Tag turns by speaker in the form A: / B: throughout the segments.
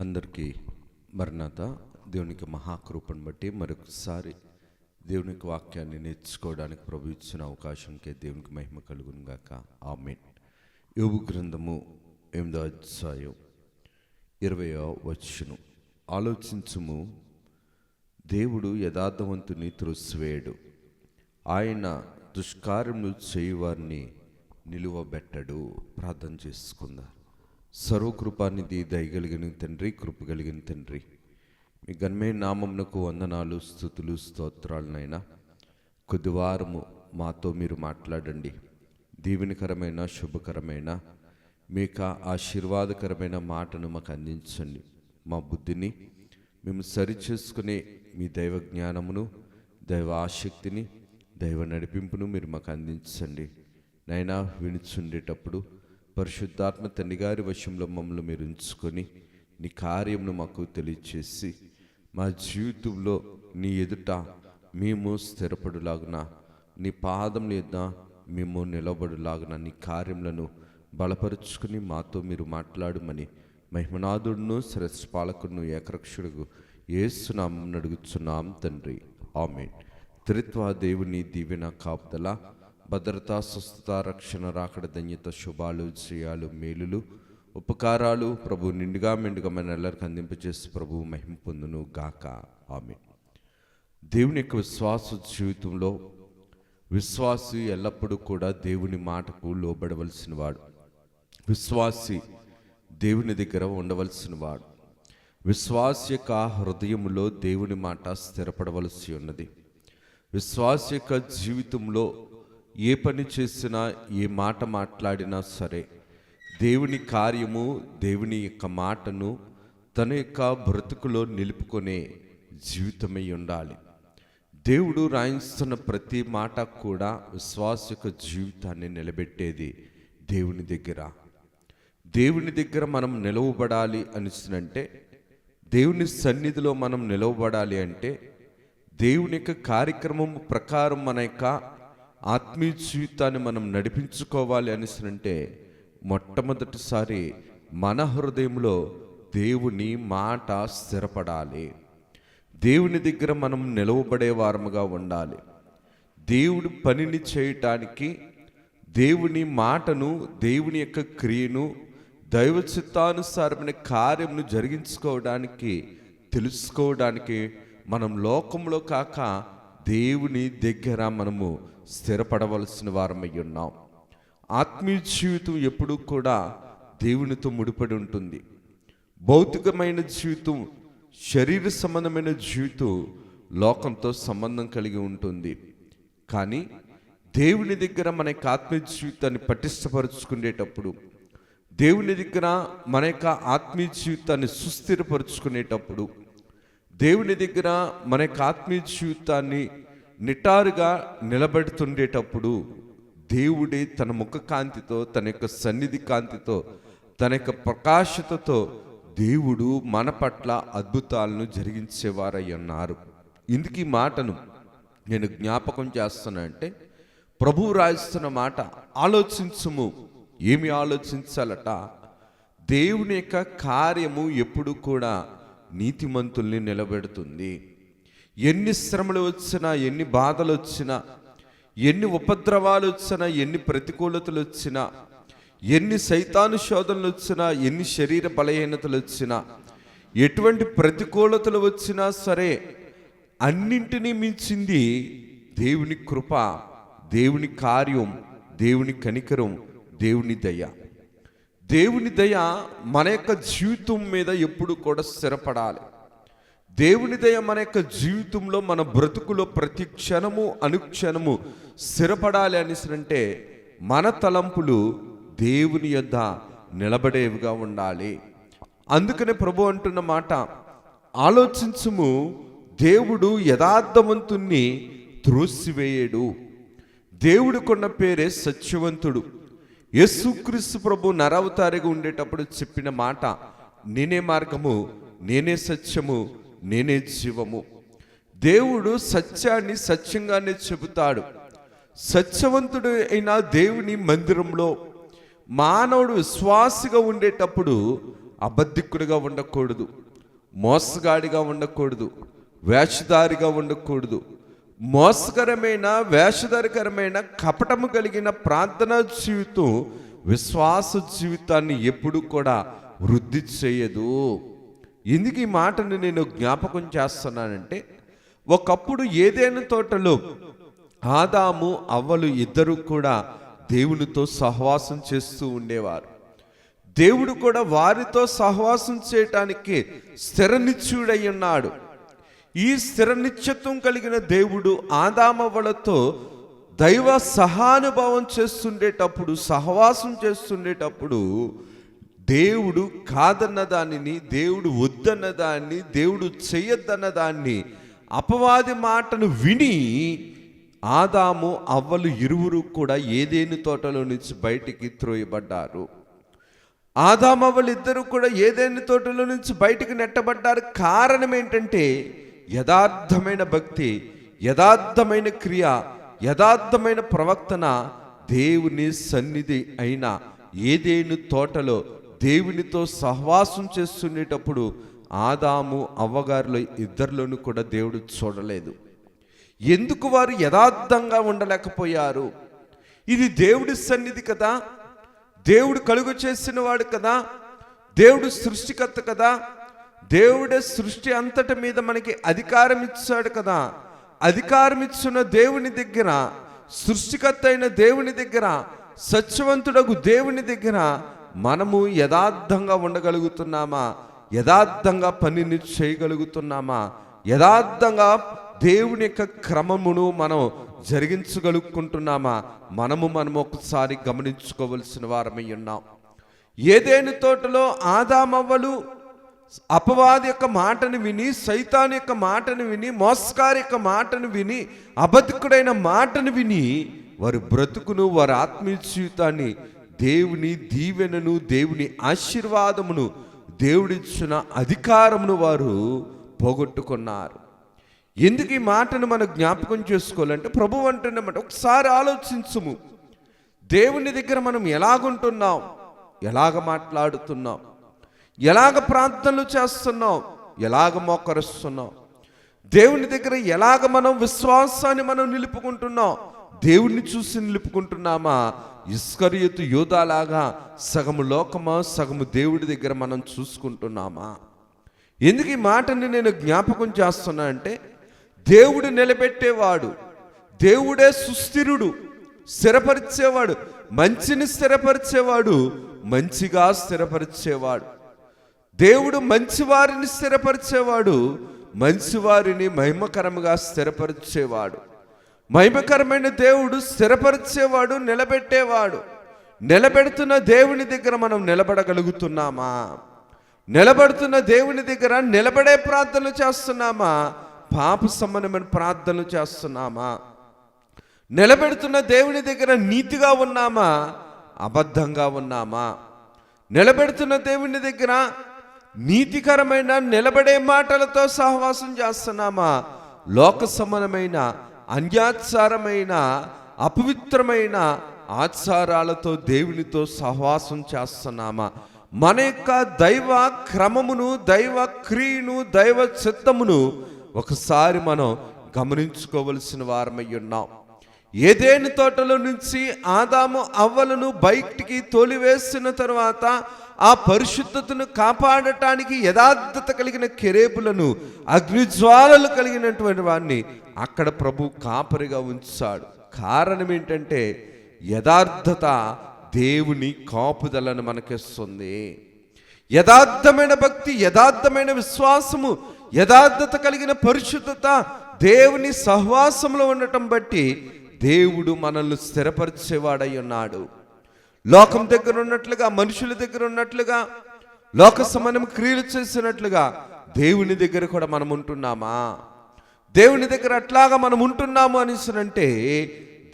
A: అందరికీ మరణాత దేవునికి మహాకృపను బట్టి మరొకసారి దేవునికి వాక్యాన్ని నేర్చుకోవడానికి ప్రభు ఇచ్చిన అవకాశంకే దేవునికి మహిమ కలుగును గాక. ఆమేన్. యోబు గ్రంథము 8వ అధ్యాయం 20వ వచనం. ఆలోచించుము, దేవుడు యథార్థవంతుని త్రోసివేయడు, ఆయన దుష్కార్యములు చేయువారిని నిలువబెట్టడు. ప్రార్థన చేసుకుందాం. సర్వకృపానిధి, దయగలిగిన తండ్రి, కృప కలిగిన తండ్రి, మీ ఘనమైన నామమునకు వందనాలు, స్తుతులు, స్తోత్రాలనైనా. కొద్దివారము మాతో మీరు మాట్లాడండి. దీవెనకరమైన, శుభకరమైన, మీకు ఆశీర్వాదకరమైన మాటను మాకు అందించండి. మా బుద్ధిని మేము సరిచేసుకునే మీ దైవ జ్ఞానమును, దైవ ఆసక్తిని, దైవ నడిపింపును మీరు మాకు అందించండి. నైనా వినుచుండేటప్పుడు పరిశుద్ధాత్మ తండ్రి గారి వశంలో మమ్మల్ని మీరు ఉంచుకొని నీ కార్యమును మాకు తెలియచేసి మా జీవితంలో నీ ఎదుట మేము స్థిరపడులాగున, నీ పాదం ఎదుట మేము నిలబడులాగున నీ కార్యములను బలపరుచుకుని మాతో మీరు మాట్లాడమని మహిమనాథుడును శ్రేష్ఠపాలకుడును ఏకరక్షుడుకు యేసు నామమున అడుగుచున్నాం తండ్రి. ఆమేన్. త్రిత్వ దేవుని దీవెన, కాపుదల, భద్రత, స్వస్థత, రక్షణ, రాకడ, ధన్యత, శుభాలు, జయాలు, మేలులు, ఉపకారాలు ప్రభు నిండుగా మెండుగా మన ಎಲ್ಲరికి అందింపచేసి ప్రభు మహిమ పొందును గాక. ఆమేన్. దేవుని యొక్క విశ్వాస జీవితంలో విశ్వాసి ఎల్లప్పుడూ కూడా దేవుని మాటకు లోబడవలసిన వాడు. విశ్వాసి దేవుని దగ్గర ఉండవలసిన వాడు. విశ్వాసి యొక్క హృదయంలో దేవుని మాట స్థిరపడవలసి ఉన్నది. విశ్వాసి యొక్క జీవితంలో ఏ పని చేసినా, ఏ మాట మాట్లాడినా సరే దేవుని కార్యము, దేవుని యొక్క మాటను తన యొక్క బ్రతుకులో నిలుపుకునే జీవితమై ఉండాలి. దేవుడు రాయిస్తున్న ప్రతి మాట కూడా విశ్వాస యొక్క జీవితాన్ని నిలబెట్టేది దేవుని దగ్గర. దేవుని దగ్గర మనం నిలవబడాలి అనిసినంటే, దేవుని సన్నిధిలో మనం నిలవబడాలి అంటే, దేవుని యొక్క కార్యక్రమం ప్రకారం మన యొక్క ఆత్మీయ జీవితాన్ని మనం నడిపించుకోవాలి అనిసినంటే, మొట్టమొదటిసారి మన హృదయంలో దేవుని మాట స్థిరపడాలి. దేవుని దగ్గర మనం నిలవబడే వారముగా ఉండాలి. దేవుడి పనిని చేయటానికి, దేవుని మాటను, దేవుని యొక్క క్రియను, దైవ చిత్తానుసారమైన కార్యమును జరిగించుకోవడానికి, తెలుసుకోవడానికి మనం లోకంలో కాక దేవుని దగ్గర మనము స్థిరపడవలసిన వారమై ఉన్నాం. ఆత్మీయ జీవితం ఎప్పుడూ కూడా దేవునితో ముడిపడి ఉంటుంది. భౌతికమైన జీవితం, శరీర సంబంధమైన జీవితం లోకంతో సంబంధం కలిగి ఉంటుంది. కానీ దేవుని దగ్గర మన యొక్క ఆత్మీయ జీవితాన్ని పటిష్టపరుచుకునేటప్పుడు, దేవుని దగ్గర మన యొక్క ఆత్మీయ జీవితాన్ని సుస్థిరపరుచుకునేటప్పుడు, దేవుని దగ్గర మన యొక్క ఆత్మీయ జీవితాన్ని నిటారుగా నిలబెడుతుండేటప్పుడు, దేవుడే తన ముఖ కాంతితో, తన యొక్క సన్నిధి కాంతితో, తన యొక్క ప్రకాశతతో దేవుడు మన పట్ల అద్భుతాలను జరిగించేవారై ఉన్నారు. ఇందుకు ఈ మాటను నేను జ్ఞాపకం చేస్తున్నా అంటే, ప్రభువు రాయిస్తున్న మాట ఆలోచించుము. ఏమి ఆలోచించాలట? దేవుని యొక్క కార్యము ఎప్పుడు కూడా నీతిమంతుల్ని నిలబెడుతుంది. ఎన్ని శ్రమలు వచ్చినా, ఎన్ని బాధలు వచ్చినా, ఎన్ని ఉపద్రవాలు వచ్చినా, ఎన్ని ప్రతికూలతలు వచ్చినా, ఎన్ని సైతాను శోధనలు వచ్చినా, ఎన్ని శరీర బలహీనతలు వచ్చినా, ఎటువంటి ప్రతికూలతలు వచ్చినా సరే అన్నింటినీ మించింది దేవుని కృప, దేవుని కార్యం, దేవుని కనికరం, దేవుని దయ. దేవుని దయ మన యొక్క జీవితం మీద ఎప్పుడు కూడా స్థిరపడాలి. దేవుని దయ మన యొక్క జీవితంలో, మన బ్రతుకులో ప్రతి క్షణము, అనుక్షణము స్థిరపడాలి అనిసంటే, మన తలంపులు దేవుని యొద్ద నిలబడేవిగా ఉండాలి. అందుకనే ప్రభు అంటున్న మాట, ఆలోచించుము, దేవుడు యథార్థవంతుణ్ణి త్రోసివేయడు. దేవుడు కొన్న పేరే సత్యవంతుడు. యేసుక్రీస్తు ప్రభు నరవతారిగా ఉండేటప్పుడు చెప్పిన మాట, నేనే మార్గము, నేనే సత్యము, నేనే జీవము. దేవుడు సత్యాన్ని సత్యంగానే చెబుతాడు. సత్యవంతుడు అయిన దేవుని మందిరంలో మానవుడు విశ్వాసిగా ఉండేటప్పుడు అబద్ధికుడిగా ఉండకూడదు, మోసగాడిగా ఉండకూడదు, వేషధారిగా ఉండకూడదు. మోసకరమైన వేషధారికరమైన కపటము కలిగిన ప్రార్థనా జీవితం విశ్వాస జీవితాన్ని ఎప్పుడు కూడా వృద్ధి చేయదు. ఎందుకు ఈ మాటను నేను జ్ఞాపకం చేస్తున్నానంటే, ఒకప్పుడు ఏదైనా తోటలో ఆదాము అవ్వలు ఇద్దరు కూడా దేవునితో సహవాసం చేస్తూ ఉండేవారు. దేవుడు కూడా వారితో సహవాసం చేయటానికి స్థిరనిత్యుడై ఉన్నాడు. ఈ స్థిర నిత్యత్వం కలిగిన దేవుడు ఆదామవ్వలతో దైవ సహానుభావం చేస్తుండేటప్పుడు, సహవాసం చేస్తుండేటప్పుడు దేవుడు కాదన్న దానిని, దేవుడు వద్దన్న దాన్ని, దేవుడు చెయ్యొద్దన్న దాన్ని, అపవాది మాటను విని ఆదాము అవ్వలు ఇరువురు కూడా ఏదేను తోటలో నుంచి బయటికి త్రోయబడ్డారు. ఆదామవ్వలు ఇద్దరు కూడా ఏదేను తోటలో నుంచి బయటికి నెట్టబడ్డారు. కారణం ఏంటంటే యథార్థమైన భక్తి, యథార్థమైన క్రియ, యథార్థమైన ప్రవర్తన దేవుని సన్నిధి అయిన ఏదేను తోటలో దేవునితో సహవాసం చేస్తుండేటప్పుడు ఆదాము అవ్వగారులో ఇద్దరిలోనూ కూడా దేవుడు చూడలేదు. ఎందుకు వారు యథార్థంగా ఉండలేకపోయారు? ఇది దేవుడి సన్నిధి కదా, దేవుడు కలుగు చేసిన వాడు కదా, దేవుడు సృష్టికర్త కదా, దేవుడే సృష్టి అంతటి మీద మనకి అధికారం ఇచ్చాడు కదా. అధికారం ఇచ్చిన దేవుని దగ్గర, సృష్టికర్త అయిన దేవుని దగ్గర, సత్యవంతుడగు దేవుని దగ్గర మనము యథార్థంగా ఉండగలుగుతున్నామా? యథార్థంగా పనిని చేయగలుగుతున్నామా? యథార్థంగా దేవుని యొక్క క్రమమును మనం జరిగించగలుగుకుంటున్నామా? మనము ఒకసారి గమనించుకోవలసిన వారమై ఉన్నాం. ఏదేను తోటలో ఆదామవ్వలు అపవాది యొక్క మాటను విని, సైతాను యొక్క మాటను విని, మోసగారి యొక్క మాటను విని, అబద్ధికుడైన మాటను విని వారి బ్రతుకును, వారి ఆత్మీయ జీవితాన్ని, దేవుని దీవెనను, దేవుని ఆశీర్వాదమును, దేవుడిచ్చిన అధికారమును వారు పోగొట్టుకున్నారు. ఎందుకు ఈ మాటను మనం జ్ఞాపకం చేసుకోవాలంటే, ప్రభు అంటున్నమాట ఒకసారి ఆలోచించుము. దేవుని దగ్గర మనం ఎలాగుంటున్నాం, ఎలాగ మాట్లాడుతున్నాం, ఎలాగ ప్రార్థనలు చేస్తున్నాం, ఎలాగ మోకరిస్తున్నాం, దేవుని దగ్గర ఎలాగ మనం విశ్వాసాన్ని మనం నిలుపుకుంటున్నాం, దేవుణ్ణి చూసి నిలుపుకుంటున్నామా? ఇస్కరియోతు యోధాలాగా సగము లోకమా, సగము దేవుడి దగ్గర మనం చూసుకుంటున్నామా? ఎందుకు ఈ మాటని నేను జ్ఞాపకం చేస్తున్నా అంటే, దేవుడు నిలబెట్టేవాడు, దేవుడే సుస్థిరుడు, స్థిరపరిచేవాడు, మంచిని స్థిరపరిచేవాడు, మంచిగా స్థిరపరిచేవాడు. దేవుడు మంచివారిని స్థిరపరిచేవాడు, మంచివారిని మహిమకరముగా స్థిరపరిచేవాడు. మహిమకరమైన దేవుడు స్థిరపరిచేవాడు, నిలబెట్టేవాడు. నిలబెడుతున్న దేవుని దగ్గర మనం నిలబడగలుగుతున్నామా? నిలబడుతున్న దేవుని దగ్గర నిలబడే ప్రార్థనలు చేస్తున్నామా? పాప సంబంధమైన ప్రార్థనలు చేస్తున్నామా? నిలబెడుతున్న దేవుని దగ్గర నీతిగా ఉన్నామా, అబద్ధంగా ఉన్నామా? నిలబెడుతున్న దేవుని దగ్గర నీతికరమైన నిలబడే మాటలతో సహవాసం చేస్తున్నామా, లోక సంబంధమైన అన్యాచారమైన అపవిత్రమైన ఆచారాలతో దేవునితో సహవాసం చేస్తున్నామా? మన యొక్క దైవ క్రమమును, దైవ క్రియను, దైవ చిత్తమును ఒకసారి మనం గమనించుకోవలసిన వారమై ఉన్నాం. ఏదేను తోటలో నుంచి ఆదాము అవ్వలను బయటికి తోలివేసిన తరువాత ఆ పరిశుద్ధతను కాపాడటానికి యథార్థత కలిగిన కెరేబులను, అగ్నిజ్వాలలు కలిగినటువంటి వాడిని అక్కడ ప్రభు కాపరిగా ఉంచాడు. కారణం ఏంటంటే యథార్థత దేవుని కాపుదలను మనకిస్తుంది. యథార్థమైన భక్తి, యథార్థమైన విశ్వాసము, యథార్థత కలిగిన పరిశుద్ధత దేవుని సహవాసంలో ఉండటం బట్టి దేవుడు మనల్ని స్థిరపరిచేవాడై ఉన్నాడు. లోకం దగ్గర ఉన్నట్లుగా, మనుషుల దగ్గర ఉన్నట్లుగా, లోక సమానం క్రియలు చేసినట్లుగా దేవుని దగ్గర కూడా మనం ఉంటున్నామా? దేవుని దగ్గర అట్లాగా మనం ఉంటున్నాము అనేసినంటే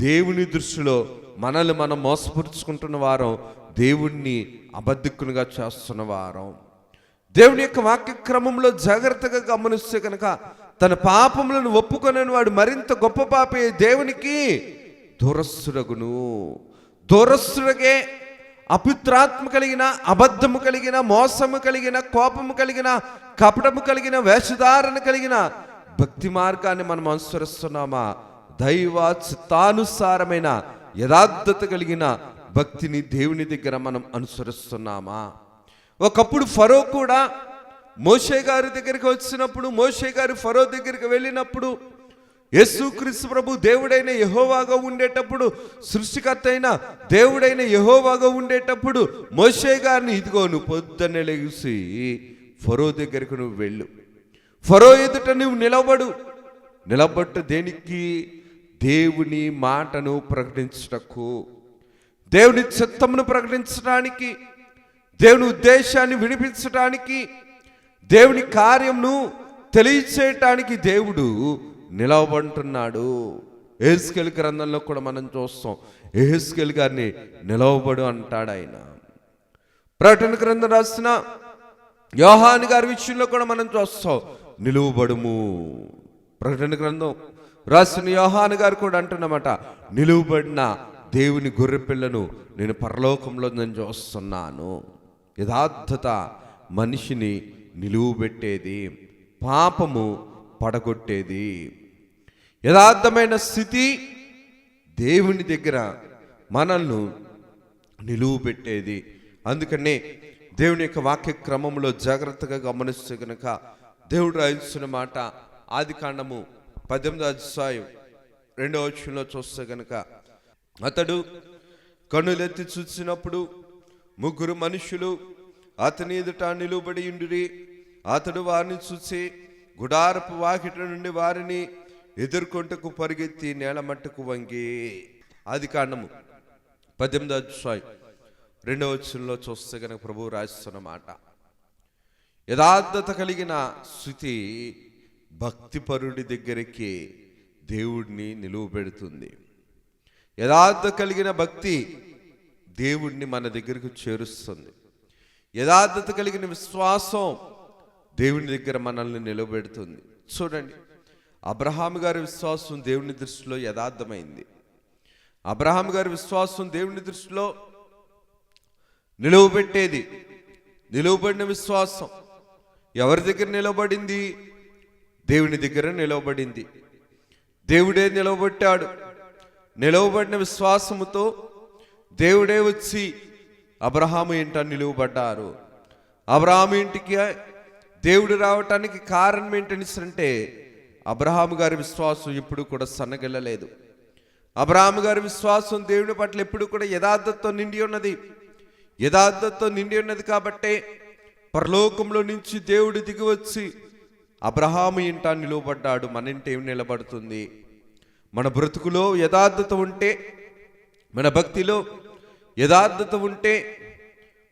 A: దేవుని దృష్టిలో మనల్ని మనం మోసపరుచుకుంటున్న వారం, దేవుణ్ణి అబద్ధికునిగా చేస్తున్న వారం. దేవుని యొక్క వాక్య క్రమంలో జాగ్రత్తగా గమనిస్తే కనుక తన పాపములను ఒప్పుకొనని వాడు మరింత గొప్ప పాపే దేవునికి దూరస్తుడగును. దూరస్తుడగే అపిత్రాత్మ కలిగిన, అబద్ధము కలిగిన, మోసము కలిగిన, కోపము కలిగిన, కపటము కలిగిన, వేషధారణ కలిగిన భక్తి మార్గాన్ని మనం అనుసరిస్తున్నామా? దైవ చిత్తానుసారమైన యథార్థత కలిగిన భక్తిని దేవుని దగ్గర మనం అనుసరిస్తున్నామా? ఒకప్పుడు ఫరో కూడా మోషే గారి దగ్గరికి వచ్చినప్పుడు, మోషే గారు ఫరో దగ్గరికి వెళ్ళినప్పుడు, యేసుక్రీస్తు ప్రభు దేవుడైన యెహోవాగా ఉండేటప్పుడు, సృష్టికర్త అయిన దేవుడైన యెహోవాగా ఉండేటప్పుడు మోషే గారిని, ఇదిగో నువ్వు పొద్దున్నే లెగిసి ఫరో దగ్గరికి నువ్వు వెళ్ళు, ఫరో ఎదుట నువ్వు నిలబట్టు. దేనికి? దేవుని మాటను ప్రకటించటకు, దేవుని చిత్తమును ప్రకటించడానికి, దేవుని ఉద్దేశాన్ని వినిపించడానికి, దేవుని కార్యమును తెలియచేయటానికి దేవుడు నిలవబడుతున్నాడు. యెహెజ్కేలు గ్రంథంలో కూడా మనం చూస్తాం, యెహెజ్కేలు గారిని నిలవబడు అంటాడు ఆయన. ప్రకటన గ్రంథం రాసిన యోహాను గారి విషయంలో కూడా మనం చూస్తాం, నిలువబడుము. ప్రకటన గ్రంథం రాసిన యోహాను గారు కూడా అంటున్నమాట, నిలువబడిన దేవుని గొర్రె పిల్లను నేను పరలోకంలో నేను చూస్తున్నాను. యథార్థత మనిషిని నిలువబెట్టేది, పాపము పడగొట్టేది. యథార్థమైన స్థితి దేవుని దగ్గర మనల్ని నిలువబెట్టేది. అందుకనే దేవుని యొక్క వాక్య క్రమంలో జాగ్రత్తగా గమనిస్తే కనుక దేవుడు రాయించిన మాట ఆదికాండము 18వ అధ్యాయం 2వ వచనంలో చూస్తే కనుక, అతడు కన్నులెత్తి చూసినప్పుడు 3 మనుషులు అతని ఎదుట నిలువబడి ఉండిరి. అతడు వారిని చూసి గుడారపు వాకిట నుండి వారిని ఎదుర్కొంటకు పరిగెత్తి నేల మట్టుకు వంగి. ఆదికాండము 18వ అధ్యాయం 2వ వచనంలో చూస్తే కనుక ప్రభువు రాస్తున్న మాట, యథార్థత కలిగిన స్థితి భక్తిపరుడి దగ్గరికి దేవుడిని నిలువబెడుతుంది. యథార్థత కలిగిన భక్తి దేవుడిని మన దగ్గరకు చేరుస్తుంది. యథార్థత కలిగిన విశ్వాసం దేవుని దగ్గర మనల్ని నిలబెడుతుంది. చూడండి, అబ్రహాము గారి విశ్వాసం దేవుని దృష్టిలో యథార్థమైంది. అబ్రహాము గారి విశ్వాసం దేవుని దృష్టిలో నిలువబెట్టేది. నిలువబడిన విశ్వాసం ఎవరి దగ్గర నిలబడింది? దేవుని దగ్గర నిలవబడింది. దేవుడే నిలవబెట్టాడు. నిలవబడిన విశ్వాసముతో దేవుడే వచ్చి అబ్రహాము ఇంట నిలువబడ్డారు. అబ్రహాము ఇంటికి దేవుడు రావటానికి కారణం ఏంటంటే, అబ్రహాము గారి విశ్వాసం ఎప్పుడు కూడా సన్నగిల్లలేదు. అబ్రహాము గారి విశ్వాసం దేవుని పట్ల ఎప్పుడు కూడా యథార్థతతో నిండి ఉన్నది. యథార్థతతో నిండి ఉన్నది కాబట్టే పరలోకంలో నుంచి దేవుడు దిగి వచ్చి అబ్రహాము ఇంట నిలువబడ్డాడు. మన ఇంట ఏమి నిలబడుతుంది? మన బ్రతుకులో యథార్థత ఉంటే, మన భక్తిలో యథార్థత ఉంటే,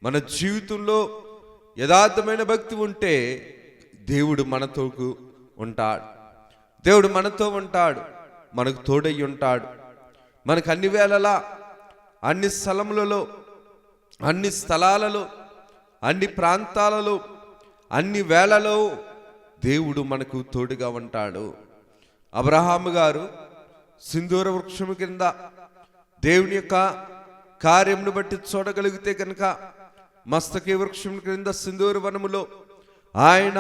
A: మన జీవితంలో యథార్థమైన భక్తి ఉంటే దేవుడు మనతో ఉంటాడు. దేవుడు మనతో ఉంటాడు, మనకు తోడై ఉంటాడు. మనకు అన్ని వేళలా, అన్ని స్థలములలో, అన్ని స్థలాలలో, అన్ని ప్రాంతాలలో, అన్ని వేళలో దేవుడు మనకు తోడుగా ఉంటాడు. అబ్రహాము గారు సింధూర వృక్షము కింద దేవుని యొక్క కార్యమును బట్టి చూడగలిగితే కనుక, మస్తకి వృక్షం క్రింద సింధూర వనములో ఆయన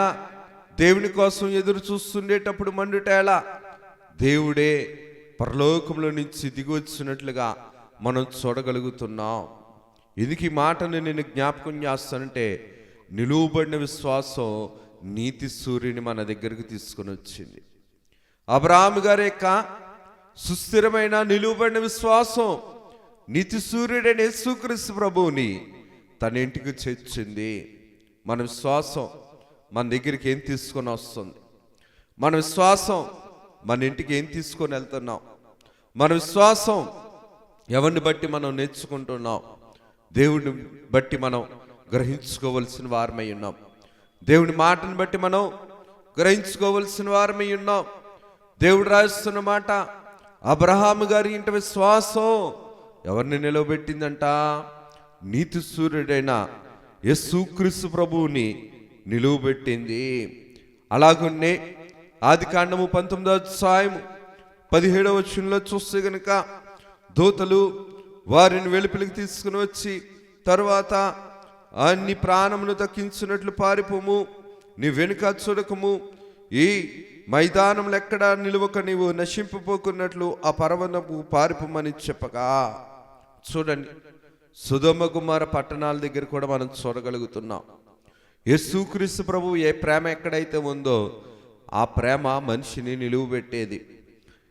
A: దేవుని కోసం ఎదురు చూస్తుండేటప్పుడు మండుటేలా దేవుడే పరలోకంలో నుంచి దిగి వచ్చినట్లుగా మనం చూడగలుగుతున్నాం. ఎందుకు ఈ మాటను నేను జ్ఞాపకం చేస్తానంటే, నిలువబడిన విశ్వాసం నీతి సూర్యుని మన దగ్గరికి తీసుకొని వచ్చింది. అబ్రహాము గారి యొక్క సుస్థిరమైన నిలువబడిన విశ్వాసం నీతి సూర్యుడైన యేసుక్రీస్తు ప్రభువుని తన ఇంటికి చేర్చింది. మన విశ్వాసం మన దగ్గరికి ఏం తీసుకొని వస్తుంది? మన విశ్వాసం మన ఇంటికి ఏం తీసుకొని వెళ్తున్నాం? మన విశ్వాసం ఎవరిని బట్టి మనం నేర్చుకుంటున్నాం? దేవుడిని బట్టి మనం గ్రహించుకోవలసిన వారమై ఉన్నాం. దేవుని మాటను బట్టి మనం గ్రహించుకోవలసిన వారమై ఉన్నాం. దేవుడు రాస్తున్న మాట, అబ్రహాము గారి ఇంటి విశ్వాసం ఎవరిని నిలవబెట్టిందంట? నీతి సూర్యుడైన యేసుక్రీస్తు ప్రభువుని నిలువబెట్టింది. అలాగున్నే ఆదికాండము 19వ అధ్యాయం 17వ వచనంలో చూస్తే గనుక, దూతలు వారిని వెలుపలికి తీసుకుని వచ్చి తరువాత నీ ప్రాణమును దక్కించినట్లు పారిపోము, నీ వెనుక చూడకము, ఈ మైదానంలో ఎక్కడ నిలువక నీవు నశింపపోకున్నట్లు ఆ పర్వతము పారిపోమని చెప్పగా. చూడండి, సొదొమ గుమొర్రా పట్టణాల దగ్గర కూడా మనం చూడగలుగుతున్నాం. యేసుక్రీస్తు ప్రభువు ఏ ప్రేమ ఎక్కడైతే ఉందో ఆ ప్రేమ మనిషిని నిలువబెట్టేది.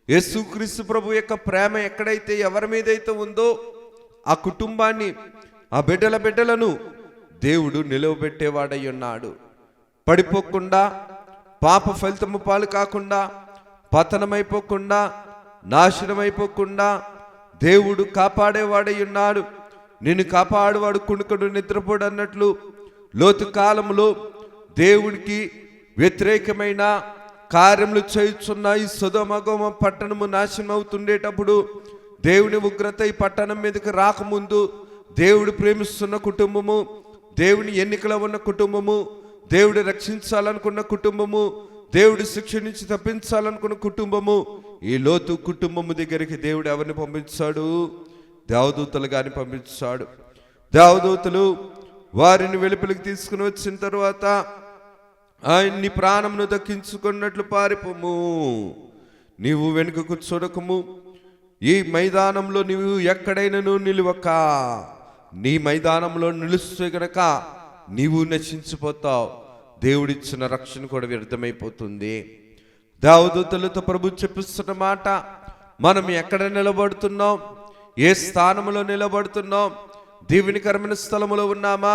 A: యేసుక్రీస్తు ప్రభు యొక్క ప్రేమ ఎక్కడైతే ఎవరి మీద అయితే ఉందో ఆ కుటుంబాన్ని, ఆ బిడ్డలను దేవుడు నిలువబెట్టేవాడై ఉన్నాడు. పడిపోకుండా, పాప ఫలితము పాలు కాకుండా, పతనమైపోకుండా, నాశనమైపోకుండా దేవుడు కాపాడేవాడై ఉన్నాడు. నిన్ను కాపాడువాడు కుణుకుడు నిద్రపోడు అన్నట్లు లోతు కాలంలో దేవుడికి వ్యతిరేకమైన కార్యములు చేయుచున్న ఈ సొదొమ గొమొర్రా పట్టణము నాశనం అవుతుండేటప్పుడు దేవుని ఉగ్రత ఈ పట్టణం మీదకి రాకముందు దేవుడు ప్రేమిస్తున్న కుటుంబము, దేవుని ఎన్నికలో ఉన్న కుటుంబము, దేవుడు రక్షించాలనుకున్న కుటుంబము, దేవుడు శిక్ష నుంచి తప్పించాలనుకున్న కుటుంబము, ఈ లోతు కుటుంబము దగ్గరికి దేవుడు ఎవరిని పంపించాడు? దేవదూతలు గాని పంపించాడు. దేవదూతలు వారిని వెలుపలికి తీసుకుని వచ్చిన తర్వాత ఆయన్ని ప్రాణమును దక్కించుకున్నట్లు పారిపోము, నీవు వెనుకకు చూడకము, ఈ మైదానంలో నీవు ఎక్కడైనా నిలువక, నీ మైదానంలో నిలుస్తే గనక నీవు నశించిపోతావు, దేవుడిచ్చిన రక్షణ కూడా వ్యర్థమైపోతుంది. దేవదూతలతో ప్రభు చెప్పిస్తున్న మాట, మనం ఎక్కడ నిలబడుతున్నాం, ఏ స్థానంలో నిలబడుతున్నాం? దీవెనకరమైన స్థలములో ఉన్నామా,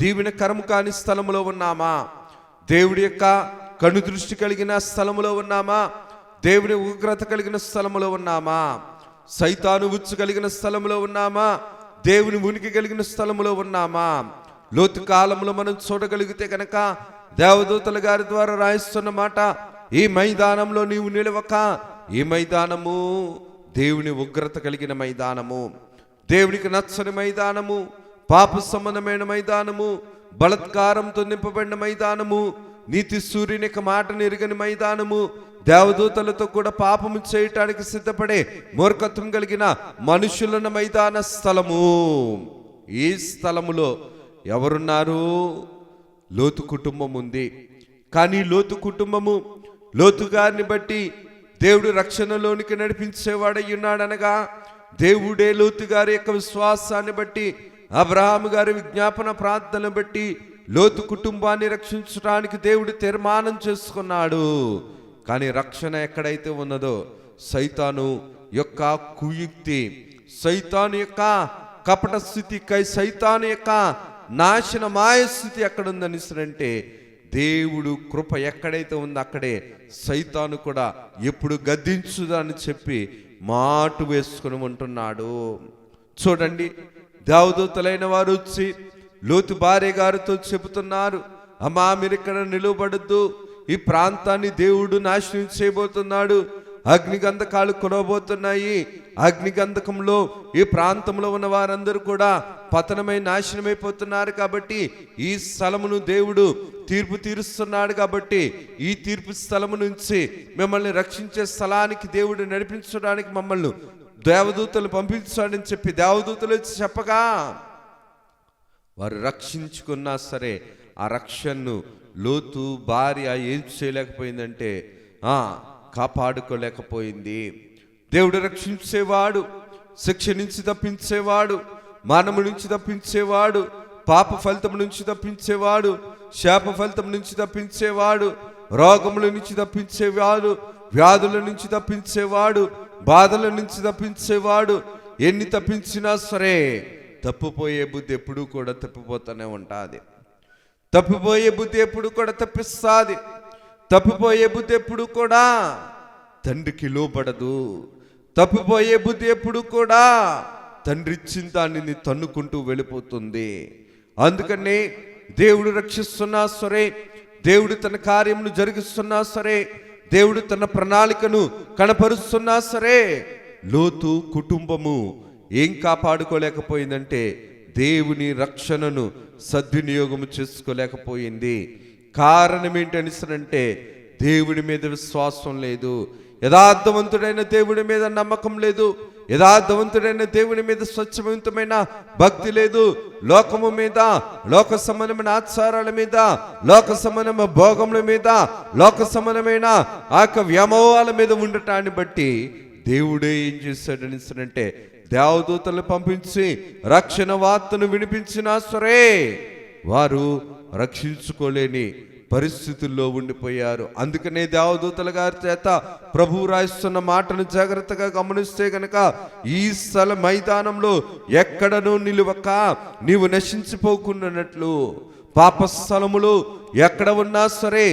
A: దీవెనకరము కాని స్థలములో ఉన్నామా? దేవుడి యొక్క కను దృష్టి కలిగిన స్థలములో ఉన్నామా, దేవుని ఉగ్రత కలిగిన స్థలములో ఉన్నామా? సైతాను ఉచ్చు కలిగిన స్థలములో ఉన్నామా, దేవుని ఉనికి కలిగిన స్థలములో ఉన్నామా? లోతు కాలంలో మనం చూడగలిగితే కనుక దేవదూతల గారి ద్వారా రాయిస్తున్న మాట, ఈ మైదానంలో నీవు నిలవక, ఈ మైదానము దేవుని ఉగ్రత కలిగిన మైదానము, దేవునికి నచ్చని మైదానము, పాప సంబంధమైన మైదానము, బలత్కారంతో నింపబడిన మైదానము, నీతి సూర్యుని యొక్క మాటను ఎరుగని మైదానము, దేవదూతలతో కూడా పాపము చేయటానికి సిద్ధపడే మూర్ఖత్వం కలిగిన మనుషులున్న మైదాన స్థలము. ఈ స్థలములో ఎవరున్నారు? లోతు కుటుంబం ఉంది. కానీ లోతు కుటుంబము లోతు గారిని బట్టి దేవుడు రక్షణలోనికి నడిపించేవాడై ఉన్నాడనగా, దేవుడే లోతు గారి యొక్క విశ్వాసాన్ని బట్టి, అబ్రహాము గారి విజ్ఞాపన ప్రార్థనను బట్టి లోతు కుటుంబాన్ని రక్షించడానికి దేవుడు తీర్మానం చేసుకున్నాడు. కానీ రక్షణ ఎక్కడైతే ఉన్నదో సైతాను యొక్క కుయుక్తి, సైతాను యొక్క కపట స్థితి, సైతాను యొక్క నాశన మాయ స్థితి ఎక్కడుందని అంటే, దేవుడు కృప ఎక్కడైతే ఉందో అక్కడే సైతాను కూడా ఎప్పుడు గద్దించుదని చెప్పి మాటు వేసుకుని ఉంటున్నాడు. చూడండి, దేవదూతలైన వారు వచ్చి లోతు భార్య గారితో చెబుతున్నారు, అమ్మా మీరు ఇక్కడ నిలవబడద్దు, ఈ ప్రాంతాన్ని దేవుడు నాశనం చేయబోతున్నాడు, అగ్నిగంధకాలు కురవబోతున్నాయి, అగ్నిగంధకంలో ఈ ప్రాంతంలో ఉన్న వారందరూ కూడా పతనమై నాశనమైపోతున్నారు, కాబట్టి ఈ స్థలమును దేవుడు తీర్పు తీరుస్తున్నాడు, కాబట్టి ఈ తీర్పు స్థలము నుంచి మిమ్మల్ని రక్షించే స్థలానికి దేవుడు నడిపించడానికి మమ్మల్ని దేవదూతలు పంపించాడని చెప్పి దేవదూతలు వచ్చి చెప్పగా, వారు రక్షించుకున్నా సరే ఆ రక్షణను లోతు భార్య ఏం చేయలేకపోయిందంటే కాపాడుకోలేకపోయింది. దేవుడు రక్షించేవాడు, శిక్ష నుంచి తప్పించేవాడు, మరణము నుంచి తప్పించేవాడు, పాప ఫలితం నుంచి తప్పించేవాడు, శాప ఫలితం నుంచి తప్పించేవాడు, రోగముల నుంచి తప్పించేవాడు, వ్యాధుల నుంచి తప్పించేవాడు, బాధల నుంచి తప్పించేవాడు. ఎన్ని తప్పించినా సరే తప్పిపోయే బుద్ధి ఎప్పుడూ కూడా తప్పిపోతూనే ఉంటుంది. తప్పిపోయే బుద్ధి ఎప్పుడు కూడా తప్పిస్తుంది. తప్పిపోయే బుద్ధి ఎప్పుడు కూడా తండ్రికి లోబడదు. తప్పిపోయే బుద్ధి ఎప్పుడు కూడా తండ్రి ఇచ్చిన దానిని తన్నుకుంటూ వెళ్ళిపోతుంది. అందుకనే దేవుడు రక్షిస్తున్నా సరే, దేవుడు తన కార్యమును జరిగిస్తున్నా సరే, దేవుడు తన ప్రణాళికను కనపరుస్తున్నా సరే, లోతు కుటుంబము ఏం కాపాడుకోలేకపోయిందంటే దేవుని రక్షణను సద్వినియోగం చేసుకోలేకపోయింది. కారణం ఏంటనిసరంటే దేవుడి మీద విశ్వాసం లేదు, యథార్థవంతుడైన దేవుడి మీద నమ్మకం లేదు, యథార్థవంతుడైన దేవుని మీద స్వచ్ఛవంతమైన భక్తి లేదు. లోకము మీద, లోక సంబంధమైన ఆచారాల మీద, లోక సంబంధమైన భోగముల మీద, లోక సంబంధమైన ఆ యొక్క వ్యామోహాల మీద ఉండటాన్ని బట్టి దేవుడే ఏం చేశాడనిసనంటే దేవదూతలు పంపించి రక్షణ వార్తను వినిపించినా సరే వారు రక్షించుకోలేని పరిస్థితుల్లో ఉండిపోయారు. అందుకనే దేవదూతల గారి చేత ప్రభువు రాయిస్తున్న మాటను జాగ్రత్తగా గమనిస్తే గనక, ఈ స్థల మైదానంలో ఎక్కడనూ నిలువక నీవు నశించిపోకున్నట్లు, పాప స్థలములు ఎక్కడ ఉన్నా సరే,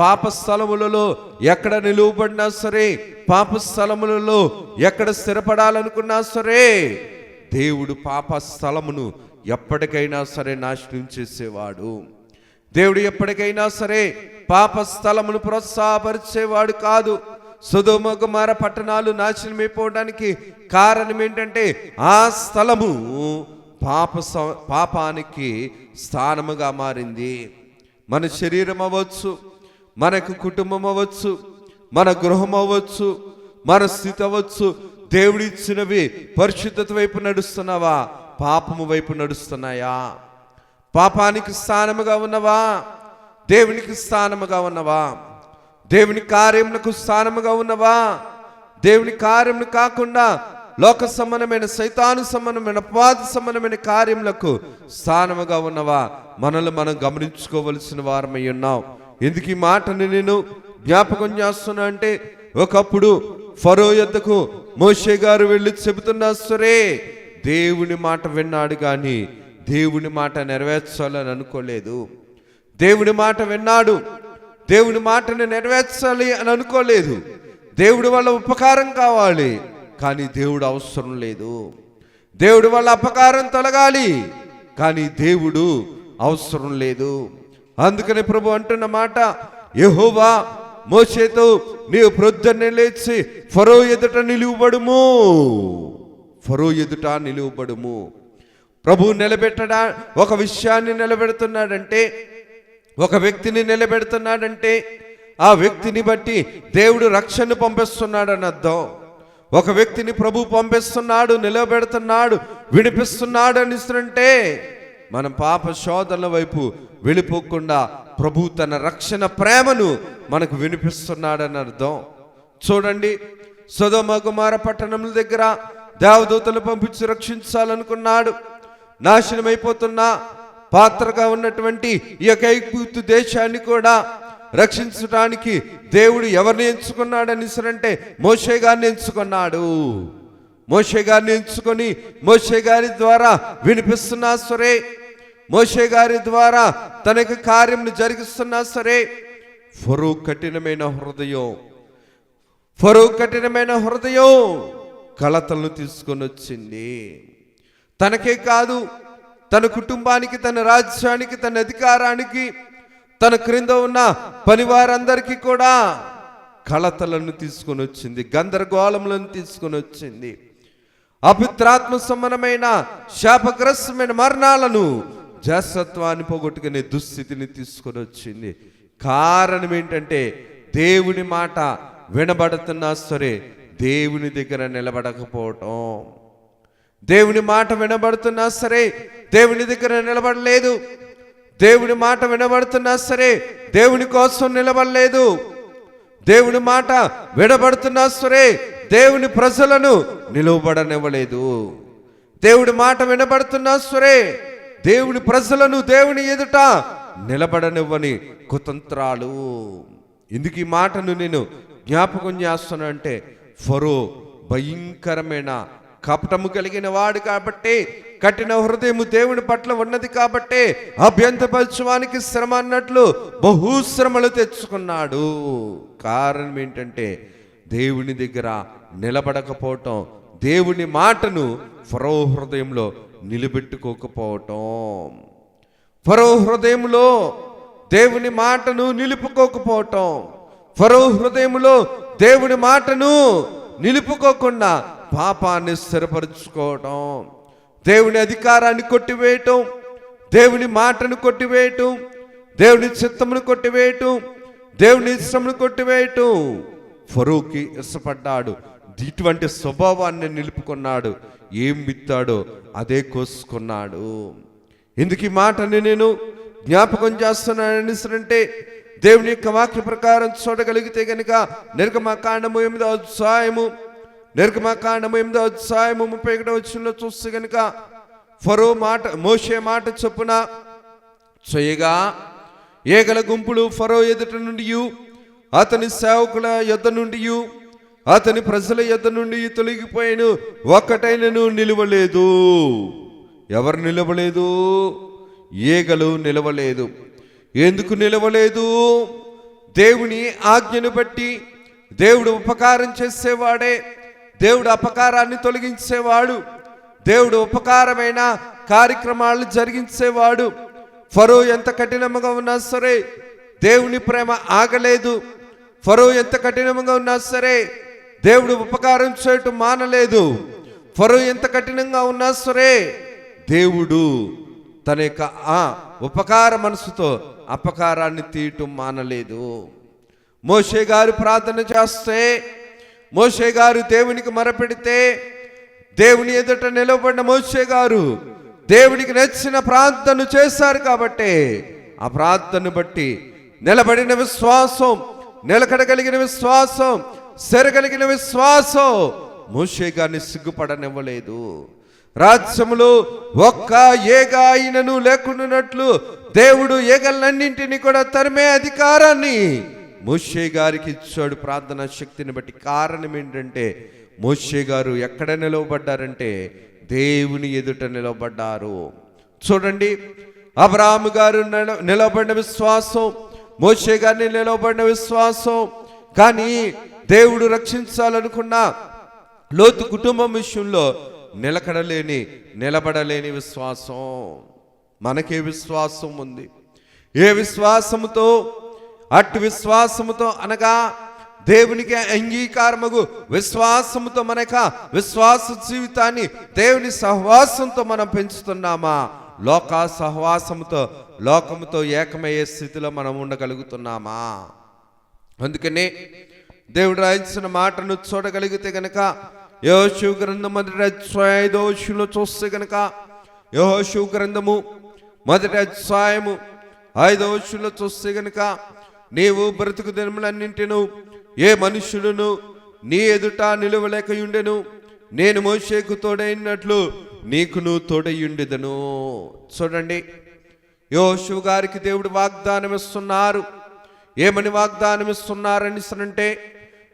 A: పాప స్థలములలో ఎక్కడ నిలువబడినా సరే, పాప స్థలములలో ఎక్కడ స్థిరపడాలనుకున్నా సరే, దేవుడు పాప స్థలమును ఎప్పటికైనా సరే నాశనం చేసేవాడు. దేవుడు ఎప్పటికైనా సరే పాప స్థలమును ప్రోత్సాహపరిచేవాడు కాదు. సొదొమ గొమొర్రా పట్టణాలు నాశనమైపోవడానికి కారణం ఏంటంటే ఆ స్థలము పాపానికి స్థానముగా మారింది. మన శరీరం అవ్వచ్చు, మనకు కుటుంబం అవ్వచ్చు, మన గృహం అవ్వచ్చు, మన స్థితి అవ్వచ్చు. దేవుడిచ్చినవి పరిశుద్ధత వైపు నడుస్తున్నావా, పాపము వైపు నడుస్తున్నాయా? పాపానికి స్థానముగా ఉన్నవా, దేవునికి స్థానముగా ఉన్నవా? దేవుని కార్యములకు స్థానముగా ఉన్నవా? దేవుని కార్యములు కాకుండా లోక సంబంధమైన, సైతాను సంబంధమైన, అపవాద సంబంధమైన కార్యములకు స్థానముగా ఉన్నవా? మనల్ని మనం గమనించుకోవలసిన వారమై ఉన్నాం. ఎందుకు ఈ మాటని నేను జ్ఞాపకం చేస్తున్నా అంటే, ఒకప్పుడు ఫరో యొద్దకు మోషే గారు వెళ్ళి చెబుతున్నా సరే దేవుని మాట విన్నాడు, కానీ దేవుని మాట నెరవేర్చాలని అనుకోలేదు. దేవుని మాట విన్నాడు, దేవుని మాటను నెరవేర్చాలి అని అనుకోలేదు. దేవుడి వల్ల ఉపకారం కావాలి, కానీ దేవుడు అవసరం లేదు. దేవుడి వల్ల అపకారం తొలగాలి, కానీ దేవుడు అవసరం లేదు. అందుకని ప్రభు అంటున్న మాట, యెహోవా మోషేతో నీవు ప్రొద్దున్నే లేచి ఫరో ఎదుట నిలువబడుము, ఫరో ఎదుట నిలువబడుము. ప్రభు నిలబెట్టడా ఒక విషయాన్ని నిలబెడుతున్నాడంటే, ఒక వ్యక్తిని నిలబెడుతున్నాడంటే ఆ వ్యక్తిని బట్టి దేవుడు రక్షణ పంపిస్తున్నాడని అర్థం. ఒక వ్యక్తిని ప్రభు పంపిస్తున్నాడు, నిలబెడుతున్నాడు, విడిపిస్తున్నాడు అనిస్తుంటే మనం పాప శోధనల వైపు వెళ్ళిపోకుండా ప్రభు తన రక్షణ ప్రేమను మనకు వినిపిస్తున్నాడని అర్థం. చూడండి, సొదొమ గొమొర్రా పట్టణముల దగ్గర దేవదూతలు పంపించి రక్షించాలనుకున్నాడు. నాశనమైపోతున్న పాత్రగా ఉన్నటువంటి ఈ యొక్క ఐగుప్తు దేశాన్ని కూడా రక్షించడానికి దేవుడు ఎవరిని ఎంచుకున్నాడని అంటే మోషే గారిని ఎంచుకున్నాడు. మోషే గారిని ఎంచుకొని మోషే గారి ద్వారా వినిపిస్తున్నా సరే, మోషే గారి ద్వారా తన యొక్క కార్యమును జరిగిస్తున్నా సరే, ఫరో కఠినమైన హృదయం కలతలను తీసుకొని వచ్చింది. తనకే కాదు, తన కుటుంబానికి, తన రాజ్యానికి, తన అధికారానికి, తన క్రింద ఉన్న పనివారందరికీ కూడా కలతలను తీసుకొని వచ్చింది, గందరగోళములను తీసుకొని వచ్చింది. అపిత్రాత్మ సంబంధమైన శాపగ్రస్తమైన మరణాలను, జాస్తత్వాన్ని పోగొట్టుకునే దుస్థితిని తీసుకొని వచ్చింది. కారణం ఏంటంటే దేవుని మాట వినబడుతున్నా సరే దేవుని దగ్గర నిలబడకపోవటం. దేవుని మాట వినబడుతున్నా సరే దేవుని దగ్గర నిలబడలేదు. దేవుని మాట వినబడుతున్నా సరే దేవుని కోసం నిలబడలేదు. దేవుని మాట వినబడుతున్నా సరే దేవుని ప్రజలను నిలవబడనివ్వలేదు. దేవుడి మాట వినబడుతున్నా సరే దేవుని ప్రజలను దేవుని ఎదుట నిలబడనివ్వని కుతంత్రాలు. ఎందుకు ఈ మాటను నేను జ్ఞాపకం చేస్తున్నా అంటే, ఫరో భయంకరమైన కపటము కలిగిన వాడు కాబట్టి, కఠిన హృదయము దేవుని పట్ల ఉన్నది కాబట్టి అభ్యంతరపరచడానికి శ్రమ అన్నట్లు బహుశ్రమలు తెచ్చుకున్నాడు. కారణం ఏంటంటే దేవుని దగ్గర నిలబడకపోవటం, దేవుని మాటను ఫరో హృదయంలో నిలబెట్టుకోకపోవటం. ఫరో హృదయంలో దేవుని మాటను నిలుపుకోకపోవటం, ఫరో హృదయంలో దేవుని మాటను నిలుపుకోకుండా పాపాన్ని స్థిరపరచుకోవటం, దేవుని అధికారాన్ని కొట్టివేయటం, దేవుని మాటను కొట్టివేయటం, దేవుని చిత్తమును కొట్టివేయటం, దేవుని ఇష్టమును కొట్టివేయటం. ఫరోకి ఇష్టపడ్డాడు. ఇటువంటి స్వభావాన్ని నిలుపుకున్నాడు. ఏం విత్తాడో అదే కోసుకున్నాడు. ఎందుకు ఈ మాటని నేను జ్ఞాపకం చేస్తున్నానంటే, దేవుని యొక్క వాక్య ప్రకారం చూడగలిగితే గనుక నిర్గమకాండము 8వ అధ్యాయము 31వ వచనంలో చూస్తే గనుక ఫరో మాట, మోషే మాట చొప్పున చేయగా ఏగల గుంపులు ఫరో ఎదుట నుండి, అతని సేవకుల యొద్ద నుండి, అతని ప్రజల యొద్ద నుండి తొలగిపోయాను, ఒక్కటైనను నిలవలేదు. ఎవరు నిలవలేదు? ఏగలు నిలవలేదు. ఎందుకు నిలవలేదు? దేవుని ఆజ్ఞను బట్టి దేవుడు ఉపకారం చేసేవాడే, దేవుడు అపకారాన్ని తొలగించేవాడు, దేవుడు ఉపకారమైన కార్యక్రమాలు జరిగించేవాడు. ఫరో ఎంత కఠినంగా ఉన్నా సరే దేవుని ప్రేమ ఆగలేదు. ఫరో ఎంత కఠినంగా ఉన్నా సరే దేవుడు ఉపకారం చేయటం మానలేదు. ఫరో ఎంత కఠినంగా ఉన్నా సరే దేవుడు తన యొక్క ఉపకార మనసుతో అపకారాన్ని తీయటం మానలేదు. మోషే గారు ప్రార్థన చేస్తే, మోషే గారు దేవునికి మొరపెడితే, దేవుని ఎదుట నిలబడిన మోషే గారు దేవునికి నచ్చిన ప్రార్థన చేశారు. కాబట్టి ఆ ప్రార్థన బట్టి నిలబడిన విశ్వాసం, నిలకడగలిగిన విశ్వాసం, సెరగలిగిన విశ్వాసం మోషే గారిని సిగ్గుపడనివ్వలేదు. రాజ్యములో ఒక్క ఏగ అయినను లేకుండానట్లు దేవుడు ఏగలన్నింటినీ కూడా తరిమే అధికారాన్ని మోషే గారికి ఇచ్చాడు ప్రార్థనా శక్తిని బట్టి. కారణం ఏంటంటే మోషే గారు ఎక్కడ నిలవబడ్డారంటే దేవుని ఎదుట నిలవబడ్డారు. చూడండి, అబ్రాహాము గారు నిలవబడిన విశ్వాసం, మోషే గారిని నిలవబడిన విశ్వాసం. కానీ దేవుడు రక్షించాలనుకున్న లోతు కుటుంబం విషయంలో నిలబడలేని విశ్వాసం. మనకే విశ్వాసం ఉంది. ఏ విశ్వాసముతో? అట్టి విశ్వాసముతో అనగా దేవునికి అంగీకారముగు విశ్వాసముతో మన విశ్వాస జీవితాన్ని దేవుని సహవాసంతో మనం పెంచుతున్నామా? లోక సహవాసముతో, లోకముతో ఏకమయ్యే స్థితిలో మనం ఉండగలుగుతున్నామా? అందుకనే దేవుడు రాయించిన మాటను చూడగలిగితే గనక యెహోషువ గ్రంథం 1వ అధ్యాయంలో చూస్తే గనక, యెహోషువ గ్రంథము 1వ అధ్యాయము 5వ వచనంలో చూస్తే గనక, నీవు బ్రతుకు దినములన్నింటిను ఏ మనుష్యుడును నీ ఎదుట నిలవలేకయుండెను, నేను మోషేకు తోడైనట్లు నీకును తోడయుండెదను. చూడండి, యెహోషువ గారికి దేవుడు వాగ్దానం ఇస్తున్నారు. ఏమని వాగ్దానం ఇస్తున్నారని అంటే,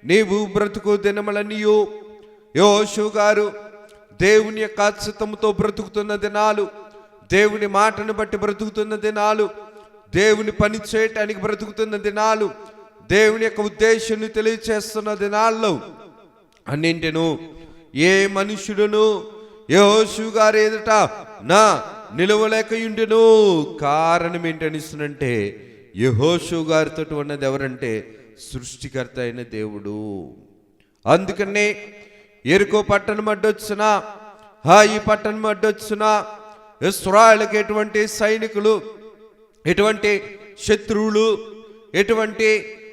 A: నీవు బ్రతుకు దినములన్నీయు, యెహోషువ గారు దేవుని యొక్క చిత్తముతో బ్రతుకుతున్న దినాలు, దేవుని మాటను బట్టి బ్రతుకుతున్న దినాలు, దేవుని పని చేయటానికి బ్రతుకుతున్న దినాలు, దేవుని యొక్క ఉద్దేశాన్ని తెలియచేస్తున్న దినాల్లో అన్నింటిను ఏ మనుషుడును యెహోషువ గారు ఎదుట నిలవలేకయుండెను. కారణం ఏంటనిస్తుందంటే, యెహోషువ గారితో ఉన్నది ఎవరంటే సృష్టికర్త అయిన దేవుడు. అందుకనే ఎరికో పట్టణం అడ్డొచ్చినా, ఈ పట్టణం అడ్డొచ్చినా, ఇశ్రాయేలుకి ఎటువంటి సైనికులు, ఎటువంటి శత్రువులు, ఎటువంటి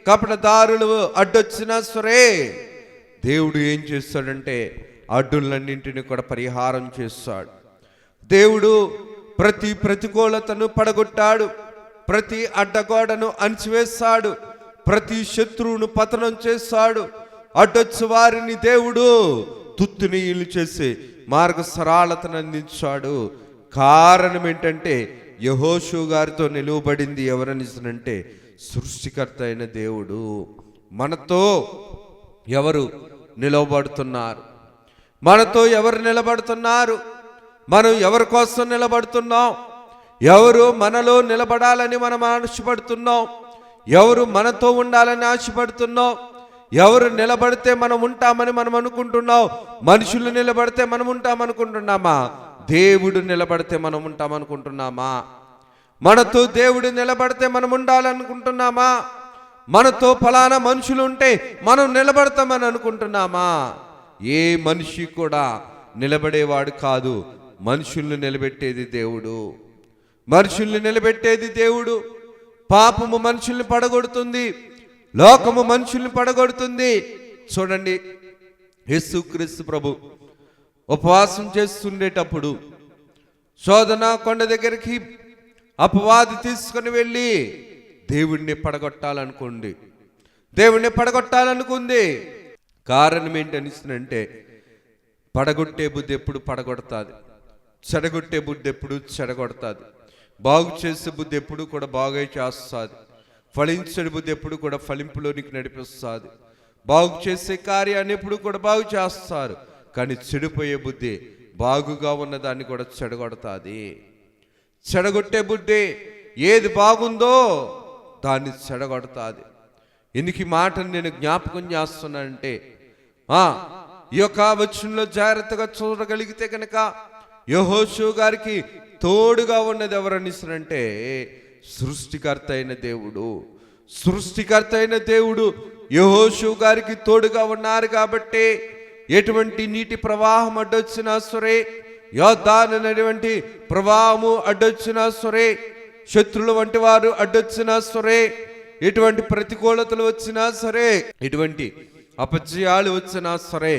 A: కపటదారులు అడ్డొచ్చినా సరే దేవుడు ఏం చేస్తాడంటే అడ్డులన్నింటినీ కూడా పరిహారం చేస్తాడు. దేవుడు ప్రతి ప్రతికూలతను పడగొట్టాడు, ప్రతి అడ్డగోడను అణిచివేస్తాడు, ప్రతి శత్రువును పతనం చేస్తాడు. అడ్డొచ్చు వారిని దేవుడు తుత్తునీయులు చేసి మార్గ సరళతను అందించాడు. కారణం ఏంటంటే యెహోషువ గారితో నిలువబడింది ఎవరనిసనంటే సృష్టికర్త అయిన దేవుడు. మనతో ఎవరు నిలవబడుతున్నారు? మనతో ఎవరు నిలబడుతున్నారు? మనం ఎవరి కోసం నిలబడుతున్నాం? ఎవరు మనలో నిలబడాలని మనం ఆశపడుతున్నాం? ఎవరు మనతో ఉండాలని ఆశపడుతున్నాం? ఎవరు నిలబడితే మనం ఉంటామని మనం అనుకుంటున్నాం? మనుషులు నిలబడితే మనం ఉంటామనుకుంటున్నామా? దేవుడు నిలబడితే మనం ఉంటామనుకుంటున్నామా? మనతో దేవుడు నిలబడితే మనం ఉండాలనుకుంటున్నామా? మనతో ఫలానా మనుషులు ఉంటే మనం నిలబడతామని అనుకుంటున్నామా? ఏ మనిషి కూడా నిలబడేవాడు కాదు. మనుషుల్ని నిలబెట్టేది దేవుడు. మనుషుల్ని నిలబెట్టేది దేవుడు. పాపము మనుషుల్ని పడగొడుతుంది, లోకము మనుషుల్ని పడగొడుతుంది. చూడండి, యేసుక్రీస్తు ప్రభు ఉపవాసం చేస్తుండేటప్పుడు శోధన కొండ దగ్గరికి అపవాది తీసుకొని వెళ్ళి దేవుణ్ణి పడగొట్టాలనుకుంది. కారణం ఏంటనిస్తుందంటే, పడగొట్టే బుద్ధి ఎప్పుడు పడగొడతాది, చెడగొట్టే బుద్ధి ఎప్పుడు చెడగొడతాది, బాగు చేసే బుద్ధి ఎప్పుడు కూడా బాగా చేస్తుంది, ఫలించే బుద్ధి ఎప్పుడు కూడా ఫలింపులోనికి నడిపిస్తుంది. బాగు చేసే కార్యాన్ని ఎప్పుడు కూడా బాగు చేస్తారు, కానీ చెడిపోయే బుద్ధి బాగుగా ఉన్నదాన్ని కూడా చెడగొడతాది. చెడగొట్టే బుద్ధి ఏది బాగుందో దాన్ని చెడగొడతాది. ఎందుకు ఈ మాటను నేను జ్ఞాపకం చేస్తున్నానంటే, ఈ యొక్క వచనంలో జాగ్రత్తగా చూడగలిగితే కనుక యెహోషువ గారికి తోడుగా ఉన్నది ఎవరనిస్తారంటే, సృష్టికర్త అయిన దేవుడు యెహోషువ గారికి తోడుగా ఉన్నారు. కాబట్టి ఎటువంటి నీటి ప్రవాహం అడ్డొచ్చినా సరే, యోర్దాను అనేటువంటి ప్రవాహము అడ్డొచ్చినా సరే, శత్రుల వంటి వారు అడ్డొచ్చినా సరే, ఎటువంటి ప్రతికూలతలు వచ్చినా సరే, ఎటువంటి అపజయాలు వచ్చినా సరే,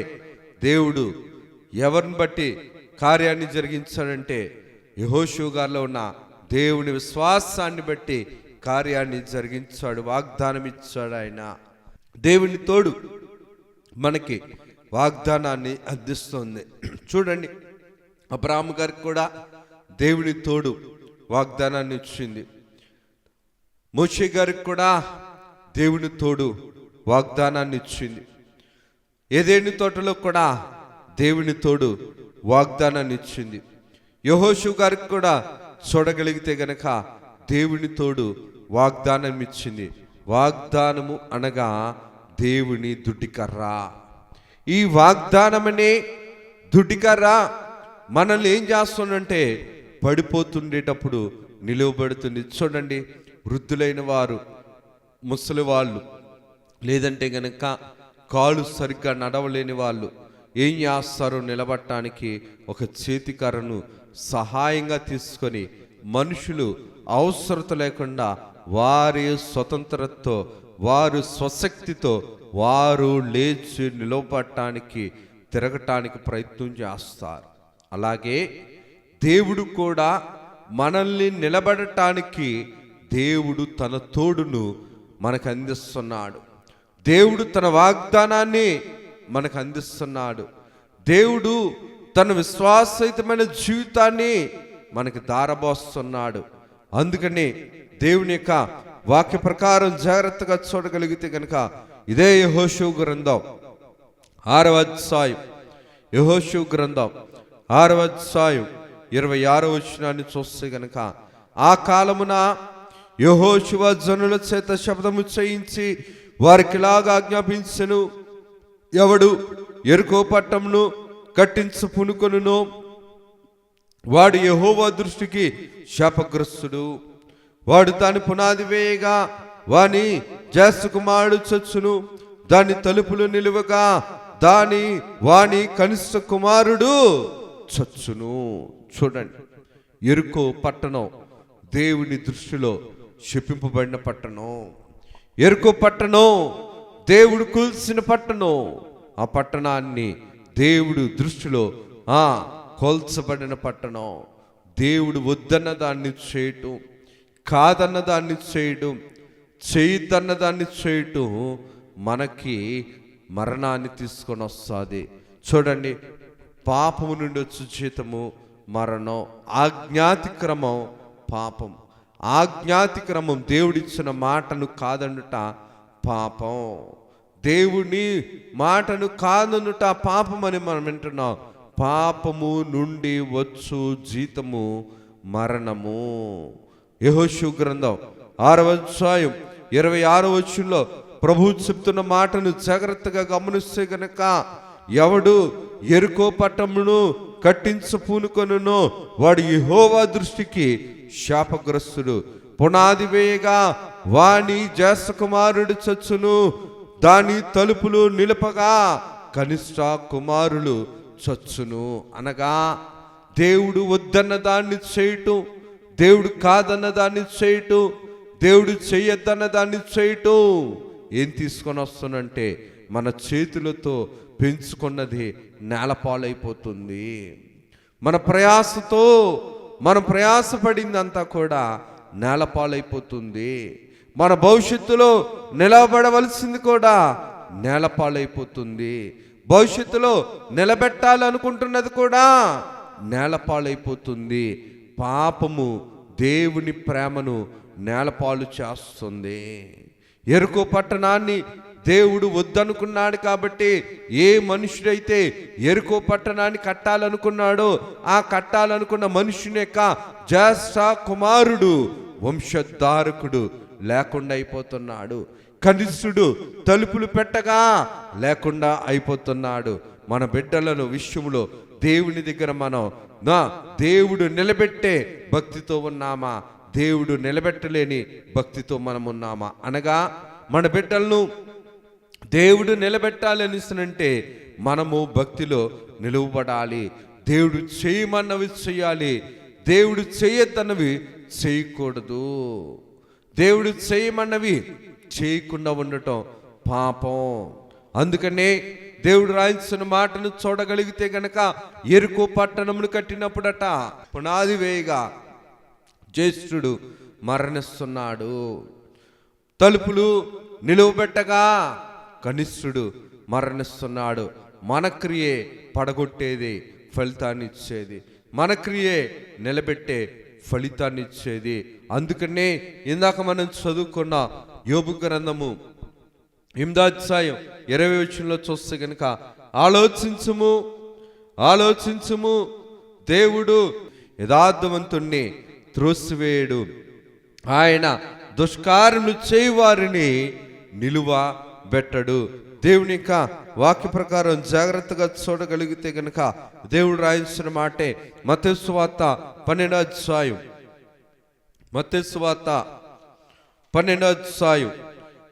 A: దేవుడు ఎవరిని బట్టి కార్యాన్ని జరిగించాడంటే, యెహోషువ గారిలో ఉన్న దేవుని విశ్వాసాన్ని బట్టి కార్యాన్ని జరిగించాడు, వాగ్దానం ఇచ్చాడు. ఆయన దేవుని తోడు మనకి వాగ్దానాన్ని అందిస్తుంది. చూడండి, అబ్రాహాము గారికి కూడా దేవుని తోడు వాగ్దానాన్ని ఇచ్చింది. మోషే గారికి కూడా దేవుని తోడు వాగ్దానాన్ని ఇచ్చింది. ఏదెను తోటలో కూడా దేవుని తోడు వాగ్దానాన్ని ఇచ్చింది. యెహోషువ గారికి కూడా చూడగలిగితే గనక దేవుని తోడు వాగ్దానం ఇచ్చింది. వాగ్దానము అనగా దేవుని దుడ్డికర్ర. ఈ వాగ్దానమనే దుడ్డికర్ర మనల్ని ఏం చేస్తుందంటే, పడిపోతుండేటప్పుడు నిలువబడుతుంది. చూడండి, వృద్ధులైన వారు, ముసలి వాళ్ళు, లేదంటే గనక కాళ్ళు సరిగ్గా నడవలేని వాళ్ళు ఏం చేస్తారో నిలబడటానికి ఒక చేతికర్రను సహాయంగా తీసుకొని మనుషులు అవసరత లేకుండా వారి స్వతంత్రతతో, వారు స్వశక్తితో వారు లేచి నిలబడటానికి, తిరగటానికి ప్రయత్నం చేస్తారు. అలాగే దేవుడు కూడా మనల్ని నిలబడటానికి దేవుడు తన తోడును మనకు అందిస్తున్నాడు. దేవుడు తన వాగ్దానాన్ని మనకు అందిస్తున్నాడు. దేవుడు తన విశ్వాసయుతమైన జీవితాన్ని మనకి దారబోస్తున్నాడు. అందుకని దేవుని యొక్క వాక్య ప్రకారం జాగ్రత్తగా చూడగలిగితే కనుక ఇదే యెహోషువ గ్రంథం 6వ అధ్యాయం, యెహోషువ గ్రంథం 6వ అధ్యాయం 26వ వచనాన్ని చూస్తే గనక, ఆ కాలమున యెహోషువ జనుల చేత శబ్దము చేయించి వారికి ఇలాగా ఆజ్ఞాపించెను, ఎవడు యెరికో పట్టణమును కట్టించు పూనుకొనునో వాడు యెహోవా దృష్టికి శాపగ్రస్తుడు. వాడు దాని పునాది వేయగా వాని జ్యేష్ఠ కుమారుడు చచ్చును, దాని తలుపులు నిలువగా వాని కనిష్ట కుమారుడు చచ్చును. చూడండి, యెరికో పట్టణం దేవుని దృష్టిలో శపింపబడిన పట్టణం. యెరికో పట్టణం దేవుడు కూల్చిన పట్టణం. ఆ పట్టణాన్ని దేవుడు దృష్టిలో కోల్చబడిన పట్టణం. దేవుడు వద్దన్న దాన్ని చేయటం, కాదన్న దాన్ని చేయటం, చేయొద్దన్న దాన్ని చేయటం మనకి మరణాన్ని తీసుకొని వస్తుంది. చూడండి, పాపము నుండి వచ్చే జీతము మరణం. ఆజ్ఞాతిక్రమం పాపం. ఆజ్ఞాతిక్రమం దేవుడిచ్చిన మాటను కాదనుట పాపం. దేవుని మాటను కాదనుట పాపం అని మనం వింటున్నాం. పాపము నుండి వచ్చు జీతము మరణము. యెహోషువ గ్రంథం 6వ అధ్యాయం 26వ వచనంలో ప్రభువు చెప్తున్న మాటను జాగ్రత్తగా గమనిస్తే గనక, ఎవడు యెరికో పట్టణమును కట్టించు పూనుకొనునో వాడు యెహోవా దృష్టికి శాపగ్రస్తుడు. పునాది వేయగా వాని జ్యేష్ఠ కుమారుడు చచ్చును, దాని తలుపులు నిలపగా కనిష్ట కుమారులు చచ్చును. అనగా దేవుడు వద్దన్న దాన్ని చేయటం, దేవుడు కాదన్న దాన్ని చేయటం, దేవుడు చెయ్యొద్దన్న దాన్ని చేయటం ఏం తీసుకొని వస్తున్నంటే మన చేతులతో పెంచుకున్నది నేలపాలైపోతుంది. మన ప్రయాసతో మనం ప్రయాసపడిందంతా కూడా నేలపాలైపోతుంది. మన భవిష్యత్తులో నిలబడవలసింది కూడా నేలపాలైపోతుంది. భవిష్యత్తులో నిలబెట్టాలనుకుంటున్నది కూడా నేలపాలైపోతుంది. పాపము దేవుని ప్రేమను నేలపాలు చేస్తుంది. యెరికో పట్టణాన్ని దేవుడు వద్దనుకున్నాడు కాబట్టి ఏ మనుషుడైతే యెరికో పట్టణాన్ని కట్టాలనుకున్నాడో ఆ కట్టాలనుకున్న మనుషుని యొక్క జ్యేష్ఠ కుమారుడు వంశధారకుడు లేకుండా అయిపోతున్నాడు. కనిష్ఠుడు తలుపులు పెట్టగా లేకుండా అయిపోతున్నాడు. మన బిడ్డలను విషయంలో దేవుని దగ్గర మనం దేవుడు నిలబెట్టే భక్తితో ఉన్నామా, దేవుడు నిలబెట్టలేని భక్తితో మనం ఉన్నామా? అనగా మన బిడ్డలను దేవుడు నిలబెట్టాలనిస్తునంటే మనము భక్తిలో నిలువబడాలి. దేవుడు చేయమన్నవి చేయాలి, దేవుడు చేయొద్దన్నవి చేయకూడదు. దేవుడు చేయమన్నవి చేయకుండా ఉండటం పాపం. అందుకనే దేవుడు రాయించిన మాటను చూడగలిగితే గనక యెరికో పట్టణమును కట్టినప్పుడట పునాది వేయగా జ్యేష్ఠుడు మరణిస్తున్నాడు. తలుపులు నిలువబెట్టగా కనిష్ఠుడు మరణిస్తున్నాడు. మన క్రియే పడగొట్టేది ఫలితాన్ని ఇచ్చేది, మన క్రియే నిలబెట్టే ఫలితాన్ని ఇచ్చేది. అందుకనే ఇందాక మనం చదువుకున్న యోబు గ్రంథము 8వ అధ్యాయం 20వ వచనంలో చూస్తే కనుక ఆలోచించుము, దేవుడు యథార్థవంతుణ్ణి త్రోసివేయడు, ఆయన దుష్కార్యములు చేయువారిని నిలువ బెట్టడు. దేవుని యొక్క వాక్య ప్రకారం జాగ్రత్తగా చూడగలిగితే కనుక దేవుడు రాయించిన మాటే మత్తయి సువార్త 12వ అధ్యాయం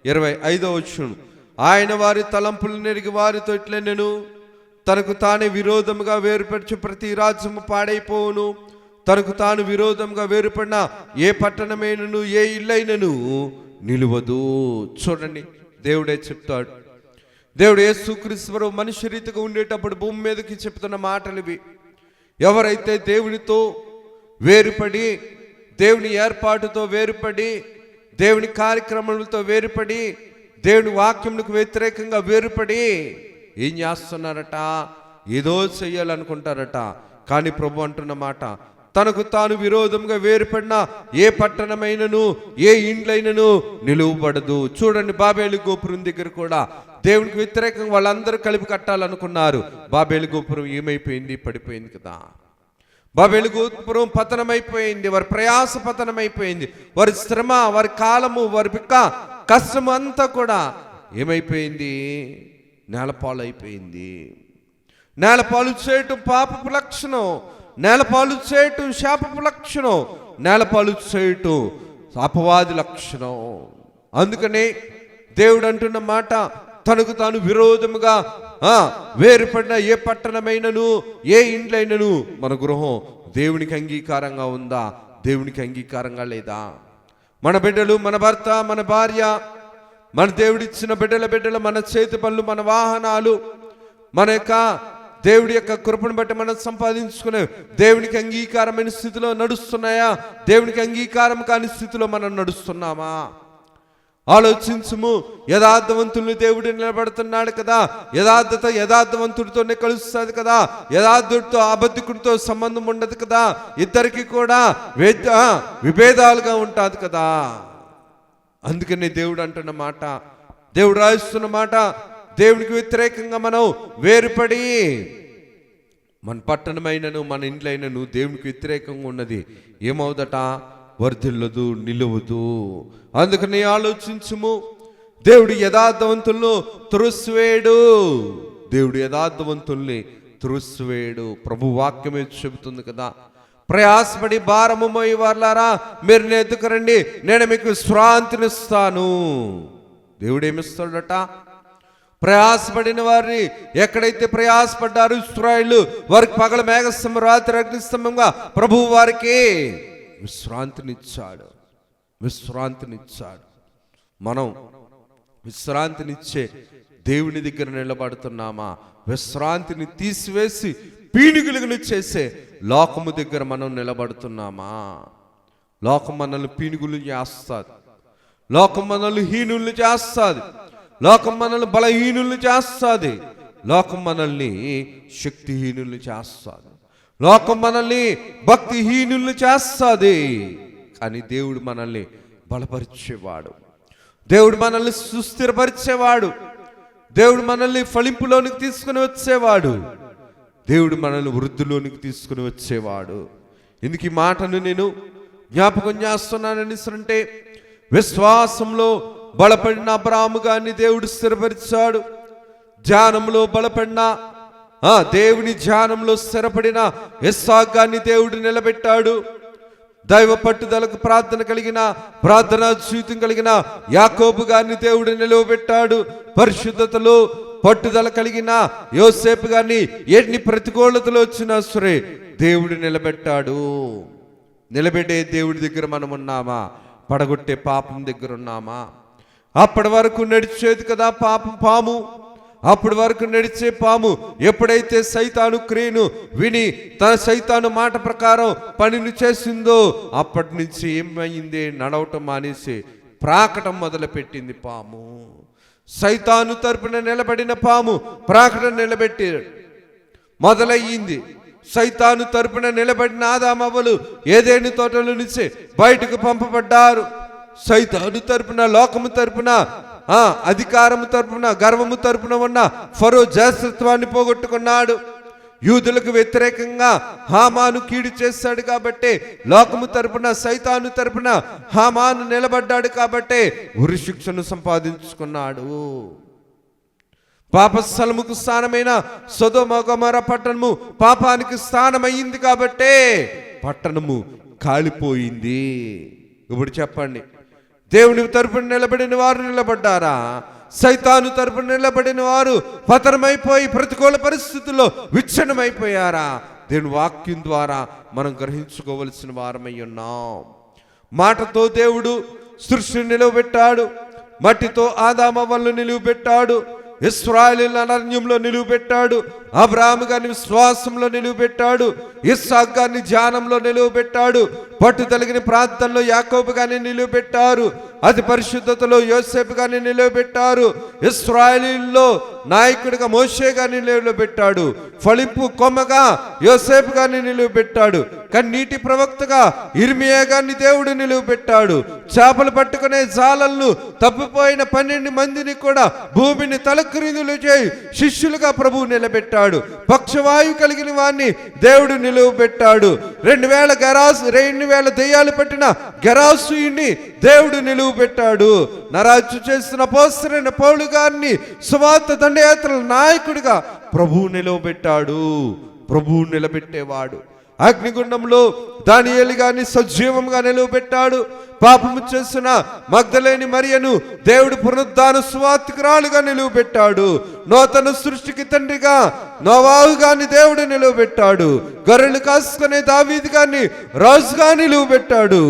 A: 25వ వచనం, ఆయన వారి తలంపులు నెరిగి వారితో ఇట్లనెను, తనకు తానే విరోధముగా వేరుపరచు ప్రతి రాజ్యము పాడైపోవును, తనకు తాను విరోధంగా వేరుపడిన ఏ పట్టణమైనను ఏ ఇల్లైనను నిలువదు. చూడండి, దేవుడే చెప్తాడు. దేవుడు యేసుక్రీస్తు మనుష్య రీతిగా ఉండేటప్పుడు భూమి మీదకి చెప్తున్న మాటలు ఇవి. ఎవరైతే దేవునితో వేరుపడి, దేవుని ఏర్పాటుతో వేరుపడి, దేవుని కార్యక్రమాలతో వేరుపడి, దేవుని వాక్యములకు వ్యతిరేకంగా వేరుపడి ఏం చేస్తున్నారట? ఏదో చెయ్యాలనుకుంటారట. కానీ ప్రభు అంటున్న మాట, తనకు తాను విరోధంగా వేరుపడిన ఏ పట్టణమైనను ఏ ఇండ్లైనను నిలువబడదు. చూడండి, బాబేలు గోపురం దగ్గర కూడా దేవునికి వ్యతిరేకంగా వాళ్ళందరూ కలిపి కట్టాలనుకున్నారు. బాబేలు గోపురం ఏమైపోయింది? పడిపోయింది కదా. బాబేలు గోపురం పతనమైపోయింది. వారి ప్రయాస పతనమైపోయింది. వారి శ్రమ, వారి కాలము, వారి కష్టము అంతా కూడా ఏమైపోయింది? నేలపాలైపోయింది. నేలపాలు చేయటం పాపపు లక్షణం, నేలపాలు చేయటం శాపపు లక్షణం, నేలపాలు చేయటం అపవాది లక్షణం. అందుకనే దేవుడు అంటున్న మాట, తనకు తాను విరోధముగా వేరుపడిన ఏ పట్టణమైనను ఏ ఇండ్లైనను మన గృహం దేవునికి అంగీకారంగా ఉందా? దేవునికి అంగీకారంగా లేదా? మన బిడ్డలు, మన భర్త, మన భార్య, మన దేవుడిచ్చిన బిడ్డల మన చేతి పనులు, మన వాహనాలు, మన యొక్క దేవుడి యొక్క కృపను బట్టి మనం సంపాదించుకునే దేవునికి అంగీకారమైన స్థితిలో నడుస్తున్నాయా? దేవునికి అంగీకారం కాని స్థితిలో మనం నడుస్తున్నామా? ఆలోచించుము. యథార్థవంతుల్ని దేవుడు నిలబడుతున్నాడు కదా. యథార్థవంతుడితోనే కలుస్తుంది కదా. యథార్థుడితో అబద్ధికుడితో సంబంధం ఉండదు కదా. ఇద్దరికి కూడా విభేదాలుగా ఉంటుంది కదా. అందుకనే దేవుడు అంటున్న మాట, దేవుడు రాయిస్తున్న మాట, దేవునికి వ్యతిరేకంగా మనం వేరుపడి మన పట్టణమైనను మన ఇండ్లైనను దేవునికి వ్యతిరేకంగా ఉన్నది ఏమవుదట? వర్ధిల్లదు, నిలువదు. అందుకని ఆలోచించుము. దేవుడు యథార్థవంతులను త్రోసివేయడు. దేవుడు యథార్థవంతుల్ని త్రోసివేయడు. ప్రభు వాక్యమే చెబుతుంది కదా, ప్రయాసపడి భారము మోయి వారులారా మీరు నా ఎద్దుకు రండి, నేను మీకు విశ్రాంతినిస్తాను. దేవుడు ఏమిస్తాడట? ప్రయాసపడిన వారిని, ఎక్కడైతే ప్రయాసపడ్డారు ఇశ్రాయేలు, వారికి పగల మేఘస్తంభం రాత్రి అగ్నిస్తంభంగా ప్రభువు వారికి విశ్రాంతినిచ్చాడు. మనం విశ్రాంతినిచ్చే దేవుని దగ్గర నిలబడుతున్నామా? విశ్రాంతిని తీసివేసి పీనుగులను చేసే లోకము దగ్గర మనం నిలబడుతున్నామా? లోకం మనల్ని పీనుగులు చేస్తుంది, లోకం మనల్ని హీనుల్ని చేస్తుంది, లోకం మనల్ని బలహీనుల్ని చేస్తుంది, లోకం మనల్ని శక్తిహీనుల్ని చేస్తుంది, లోకం మనల్ని భక్తిహీనుల్ని చేస్తుంది. కానీ దేవుడు మనల్ని బలపరిచేవాడు, దేవుడు మనల్ని సుస్థిరపరిచేవాడు, దేవుడు మనల్ని ఫలింపులోనికి తీసుకుని వచ్చేవాడు, దేవుడు మనల్ని వృద్ధిలోనికి తీసుకుని వచ్చేవాడు. ఎందుకు ఈ మాటను నేను జ్ఞాపకం చేస్తున్నానని అంటే, విశ్వాసంలో బలపడిన అబ్రాహాము గారిని దేవుడు స్థిరపరిచాడు. ధ్యానంలో బలపడిన దేవుని ధ్యానంలో స్థిరపడిన ఇస్సాకు గారిని దేవుడు నిలబెట్టాడు. దైవ పట్టుదలకు ప్రార్థన కలిగిన, ప్రార్థనా జీవితం కలిగిన యాకోబు గారిని దేవుడు నిలవబెట్టాడు. పరిశుద్ధతలో పట్టుదల కలిగిన యోసేపు గారిని ఎన్ని ప్రతికూలతలు వచ్చినా సరే దేవుడు నిలబెట్టాడు. నిలబెట్టే దేవుడి దగ్గర మనం ఉన్నామా? పడగొట్టే పాపం దగ్గర ఉన్నామా? అప్పటి వరకు నడిచేది కదా పాము, అప్పటి వరకు నడిచే పాము ఎప్పుడైతే సైతాను క్రియను విని తన సైతాను మాట ప్రకారం పనిని చేసిందో, అప్పటి నుంచి ఏమైంది? నడవటం మానేసి ప్రాకటం మొదలుపెట్టింది పాము. సైతాను తరపున నిలబడిన పాము ప్రాకటం నిలబెట్టి మొదలయ్యింది. సైతాను తరపున నిలబడిన ఆదామవ్వలు ఏదేని తోటల నుంచి బయటకు పంపబడ్డారు. సైతాను తరపున, లోకము తరపున, అధికారము తరపున, గర్వము తరపున ఉన్న ఫరో జాస్తిత్వాన్ని పోగొట్టుకున్నాడు. యూదులకు వ్యతిరేకంగా హామాను కీడు చేశాడు కాబట్టి లోకము తరపున, సైతాను తరపున హామాను నిలబడ్డాడు కాబట్టి ఉరి శిక్షను సంపాదించుకున్నాడు. పాపస్థలముకు స్థానమైన సొదొమ గొమొర్రా పట్టణము పాపానికి స్థానమైంది కాబట్టి పట్టణము కాలిపోయింది. ఇప్పుడు చెప్పండి, దేవుని తరపున నిలబడిన వారు నిలబడ్డారా? సైతాను తరపున నిలబడిన వారు పతనమైపోయి ప్రతికూల పరిస్థితుల్లో విచ్ఛిన్నమైపోయారా? దేవుని వాక్యం ద్వారా మనం గ్రహించుకోవలసిన వారమై ఉన్నాం. మాటతో దేవుడు సృష్టిని నిలువబెట్టాడు, మట్టితో ఆదామవ్వలను నిలువబెట్టాడు, ఇశ్రాయేలును అరణ్యంలో నిలువబెట్టాడు, అబ్రాహాము గారిని విశ్వాసంలో నిలువబెట్టాడు, ఇస్సాకు గారిని ధ్యానంలో నిలువబెట్టాడు, పట్టుదలిగిన ప్రార్థనలో యాకోబు గారిని నిలువబెట్టారు, అతి పరిశుద్ధతలో యోసేపు గారిని నిలువబెట్టారు, ఇశ్రాయేలులో నాయకుడిగా మోషే గారిని నిలువబెట్టాడు, ఫలింపు కొమ్మగా యోసేపు గారిని నిలువబెట్టాడు, కన్నీటి ప్రవక్తగా ఇర్మియా గారిని దేవుడు నిలువబెట్టాడు, చేపలు పట్టుకునే జాలలను తప్పిపోయిన 12 మందిని కూడా భూమిని తలక్రిందులు చేయి శిష్యులుగా ప్రభువు నిలబెట్టాడు. పక్షవాయు కలిగిన వారిని దేవుడు నిలువబెట్టాడు. 2000 దెయ్యాలు పట్టిన గెరాసుని దేవుడు నిలువబెట్టాడు. నరాజు చేసిన అపోస్తలుడైన పౌలు గారిని సువార్త దండయాత్రల నాయకుడిగా ప్రభువు నిలువబెట్టాడు. ప్రభువు నిలబెట్టేవాడు. అగ్నిగుండంలో దానియేలు గారిని సజీవంగా నిలువబెట్టాడు. పాపము చేసిన మగ్దలేని మరియను దేవుడు పునరుద్ధాన సువార్తికురాలుగా నిలువబెట్టాడు. నూతన సృష్టికి తండ్రిగా నోవాహు గారిని దేవుడు నిలువబెట్టాడు. గొర్రెలు కాసుకునే దావీదు గారిని రాజుగా నిలువబెట్టాడు.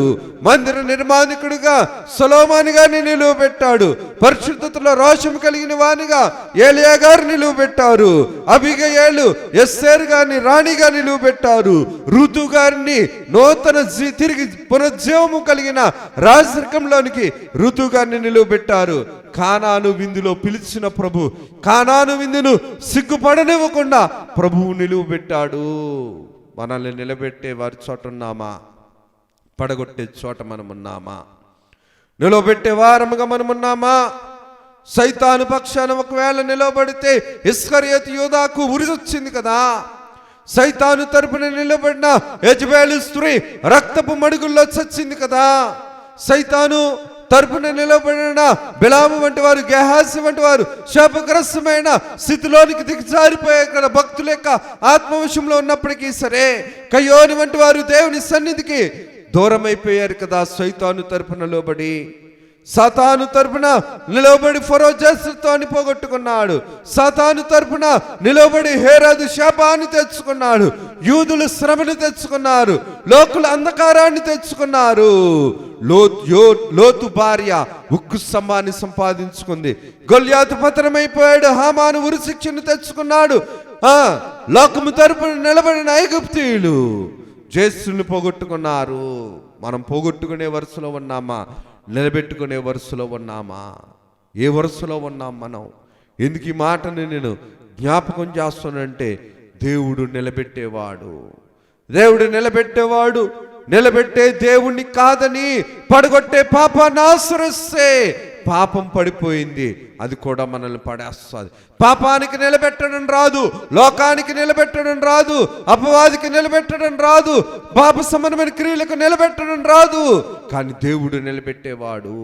A: మందిర నిర్మాణికుడిగా సొలొమోను గారిని నిలువబెట్టాడు. పరిశుద్ధతలో రోషం కలిగిన వానిగా ఏలియా గారిని నిలువబెట్టారు. అబిగయేలు ఎస్తేరు గారిని రాణిగా నిలువబెట్టారు. ఋతు గారిని నూతన తిరిగి పునరుజ్జీవము కలిగిన రాజరికంలోనికి ఋతు గారిని నిలువబెట్టారు. కానాను విందులో పిలిచిన ప్రభు కానాను విందును సిగ్గుపడనివ్వకుండా ప్రభువు నిలువబెట్టాడు. మనల్ని నిలబెట్టే వారి చోట ఉన్నామా? పడగొట్టే చోట మనమున్నామా? నిలబెట్టే వారముగా మనమున్నామా? సైతాను పక్షాన ఒకవేళ నిలబడితే ఇస్కరియోతు యూదాకు ఉరిదొచ్చింది కదా. సైతాను తరపున నిలబడిన యెజబెలు స్త్రీ రక్తపు మడుగుల్లో చచ్చింది కదా. సైతాను తరపున నిలబడిన బిలాము వంటి వారు, గెహాజీ వంటి వారు శాపగ్రస్తమైన స్థితిలోనికి దిగజారిపోయే కదా భక్తుల యొక్క ఆత్మవశంలో ఉన్నప్పటికీ సరే. కయ్యోని వంటి వారు దేవుని సన్నిధికి దూరం అయిపోయారు కదా సైతాను తరపున లోబడి. సాతాను తరపున నిలవబడి ఫరో జేసుతో పోగొట్టుకున్నాడు. సాతాను తరపున నిలవబడి హేరోదు శాపాన్ని తెచ్చుకున్నాడు. యూదులు శ్రమను తెచ్చుకున్నారు. లోకులు అంధకారాన్ని తెచ్చుకున్నారు. లోతు భార్య ఉక్కు స్తంభాన్ని సంపాదించుకుంది. గొల్యాతు పతనమైపోయాడు. హామాను ఉరిశిక్షను తెచ్చుకున్నాడు. లోకము తరపున నిలబడిన ఐగుప్తీయులు జేసుని పోగొట్టుకున్నారు. మనం పోగొట్టుకునే వరుసలో ఉన్నామా? నిలబెట్టుకునే వరుసలో ఉన్నామా? ఏ వరుసలో ఉన్నాం మనం? ఎందుకు ఈ మాటని నేను జ్ఞాపకం చేస్తానంటే, దేవుడు నిలబెట్టేవాడు. దేవుడు నిలబెట్టేవాడు. నిలబెట్టే దేవుణ్ణి కాదని పడగొట్టే పాపాన్ని ఆశ్రయిస్తే పాపం పడిపోయింది, అది కూడా మనల్ని పడేస్తుంది. పాపానికి నిలబెట్టడం రాదు, లోకానికి నిలబెట్టడం రాదు, అపవాదికి నిలబెట్టడం రాదు, పాప సంబంధమైన క్రియలకు నిలబెట్టడం రాదు, కానీ దేవుడు నిలబెట్టేవాడు.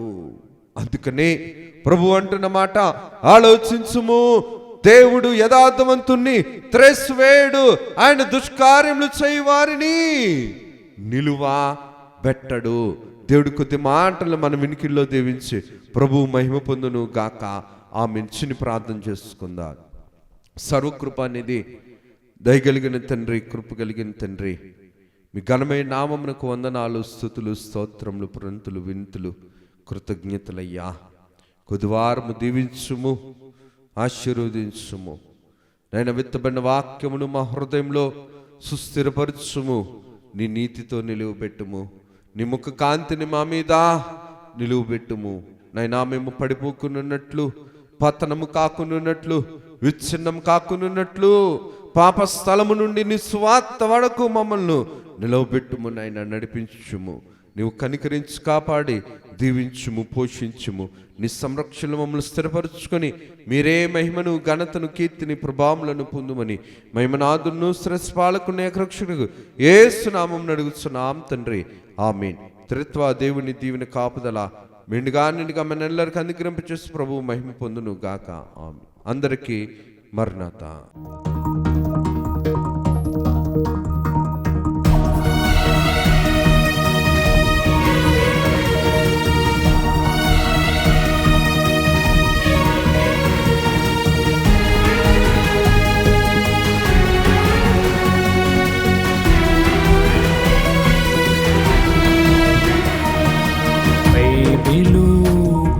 A: అందుకనే ప్రభు అంటున్న మాట ఆలోచించుము. దేవుడు యథార్థవంతుణ్ణి త్రెసివేయడు, ఆయన దుష్కార్యములు చేయి వారిని నిలువా బెట్టడు. దేవుడు కొద్ది మాటలు మన వినికిల్లో దీవించి ప్రభు మహిమ పొందును గాక. ఆ మెచ్చిని ప్రార్థన చేసుకుందాం. సర్వకృపానిధి, దయగలిగిన తండ్రి, కృప కలిగిన తండ్రి, మీ ఘనమైన నామమునకు వందనాలు, స్తుతులు, స్తోత్రములు, ప్రణతులు, వింతులు, కృతజ్ఞతలయ్యా. కొద్దివారము దీవించుము, ఆశీర్వదించుము. నేను విత్తబడిన వాక్యమును మా హృదయంలో సుస్థిరపరచుము. నీ నీతితో నిలువబెట్టుము. నీ ముఖ కాంతిని మా మీద నిలువబెట్టుము. నైనా మేము పడిపోకున్నట్లు, పతనము కాకున్నట్లు, విచ్ఛిన్నం కాకున్నట్లు, పాప స్థలము నుండి నీ స్వార్థ వరకు మమ్మల్ని నిలవబెట్టుము. నైనా నడిపించుము. నీవు కనికరించి కాపాడి దీవించుము, పోషించుము. నీ సంరక్షణ మమ్మల్ని స్థిరపరచుకొని మీరే మహిమను, ఘనతను, కీర్తిని, ప్రభావములను పొందుమని మహిమనాథును శ్రేష్ఠపాలకుని ఏకరక్షకుడు యేసు నామమున అడుగుచున్నాం తండ్రి, ఆమేన్. త్రిత్వ దేవుని దీవెన కాపుదల మెండుగా నిండుగా మనందరికీ అనుగ్రహింపచేసి ప్రభువు మహిమ పొందును గాక. ఆమేన్. అందరికీ మరణాత.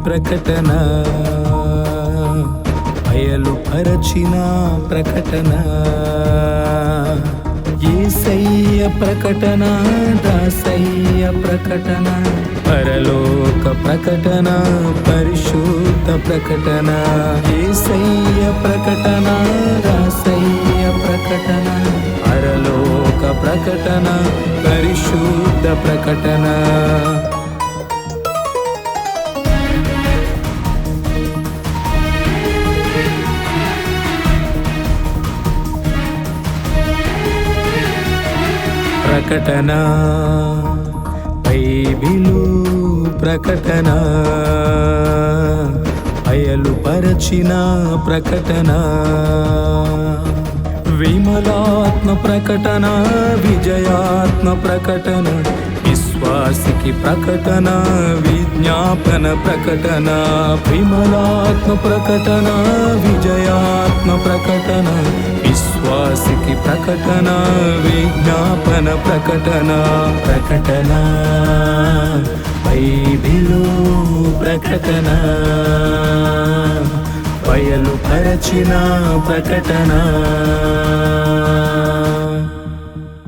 B: ప్రకటన బయలుపరచిన ప్రకటన, యేసయ్య ప్రకటన, దాసయ్య ప్రకటన, పరలోక ప్రకటన, పరిశుద్ధ ప్రకటన, యేసయ్య ప్రకటన, దాసయ్య ప్రకటన, పరలోక ప్రకటన, పరిశుద్ధ ప్రకటన. ప్రకటన బైబిలు ప్రకటన, బయలుపరచిన ప్రకటన, విమలాత్మ ప్రకటన, విజయాత్మ ప్రకటన, విశ్వాసికి ప్రకటన, విజ్ఞాపన ప్రకటన, విమలాత్మ ప్రకటన, విజయాత్మ ప్రకటన, విశ్వాసికి ప్రకటన, విజ్ఞాపన ప్రకటన. ప్రకటన బైబిలు ప్రకటన, బయలుపరచిన ప్రకటన.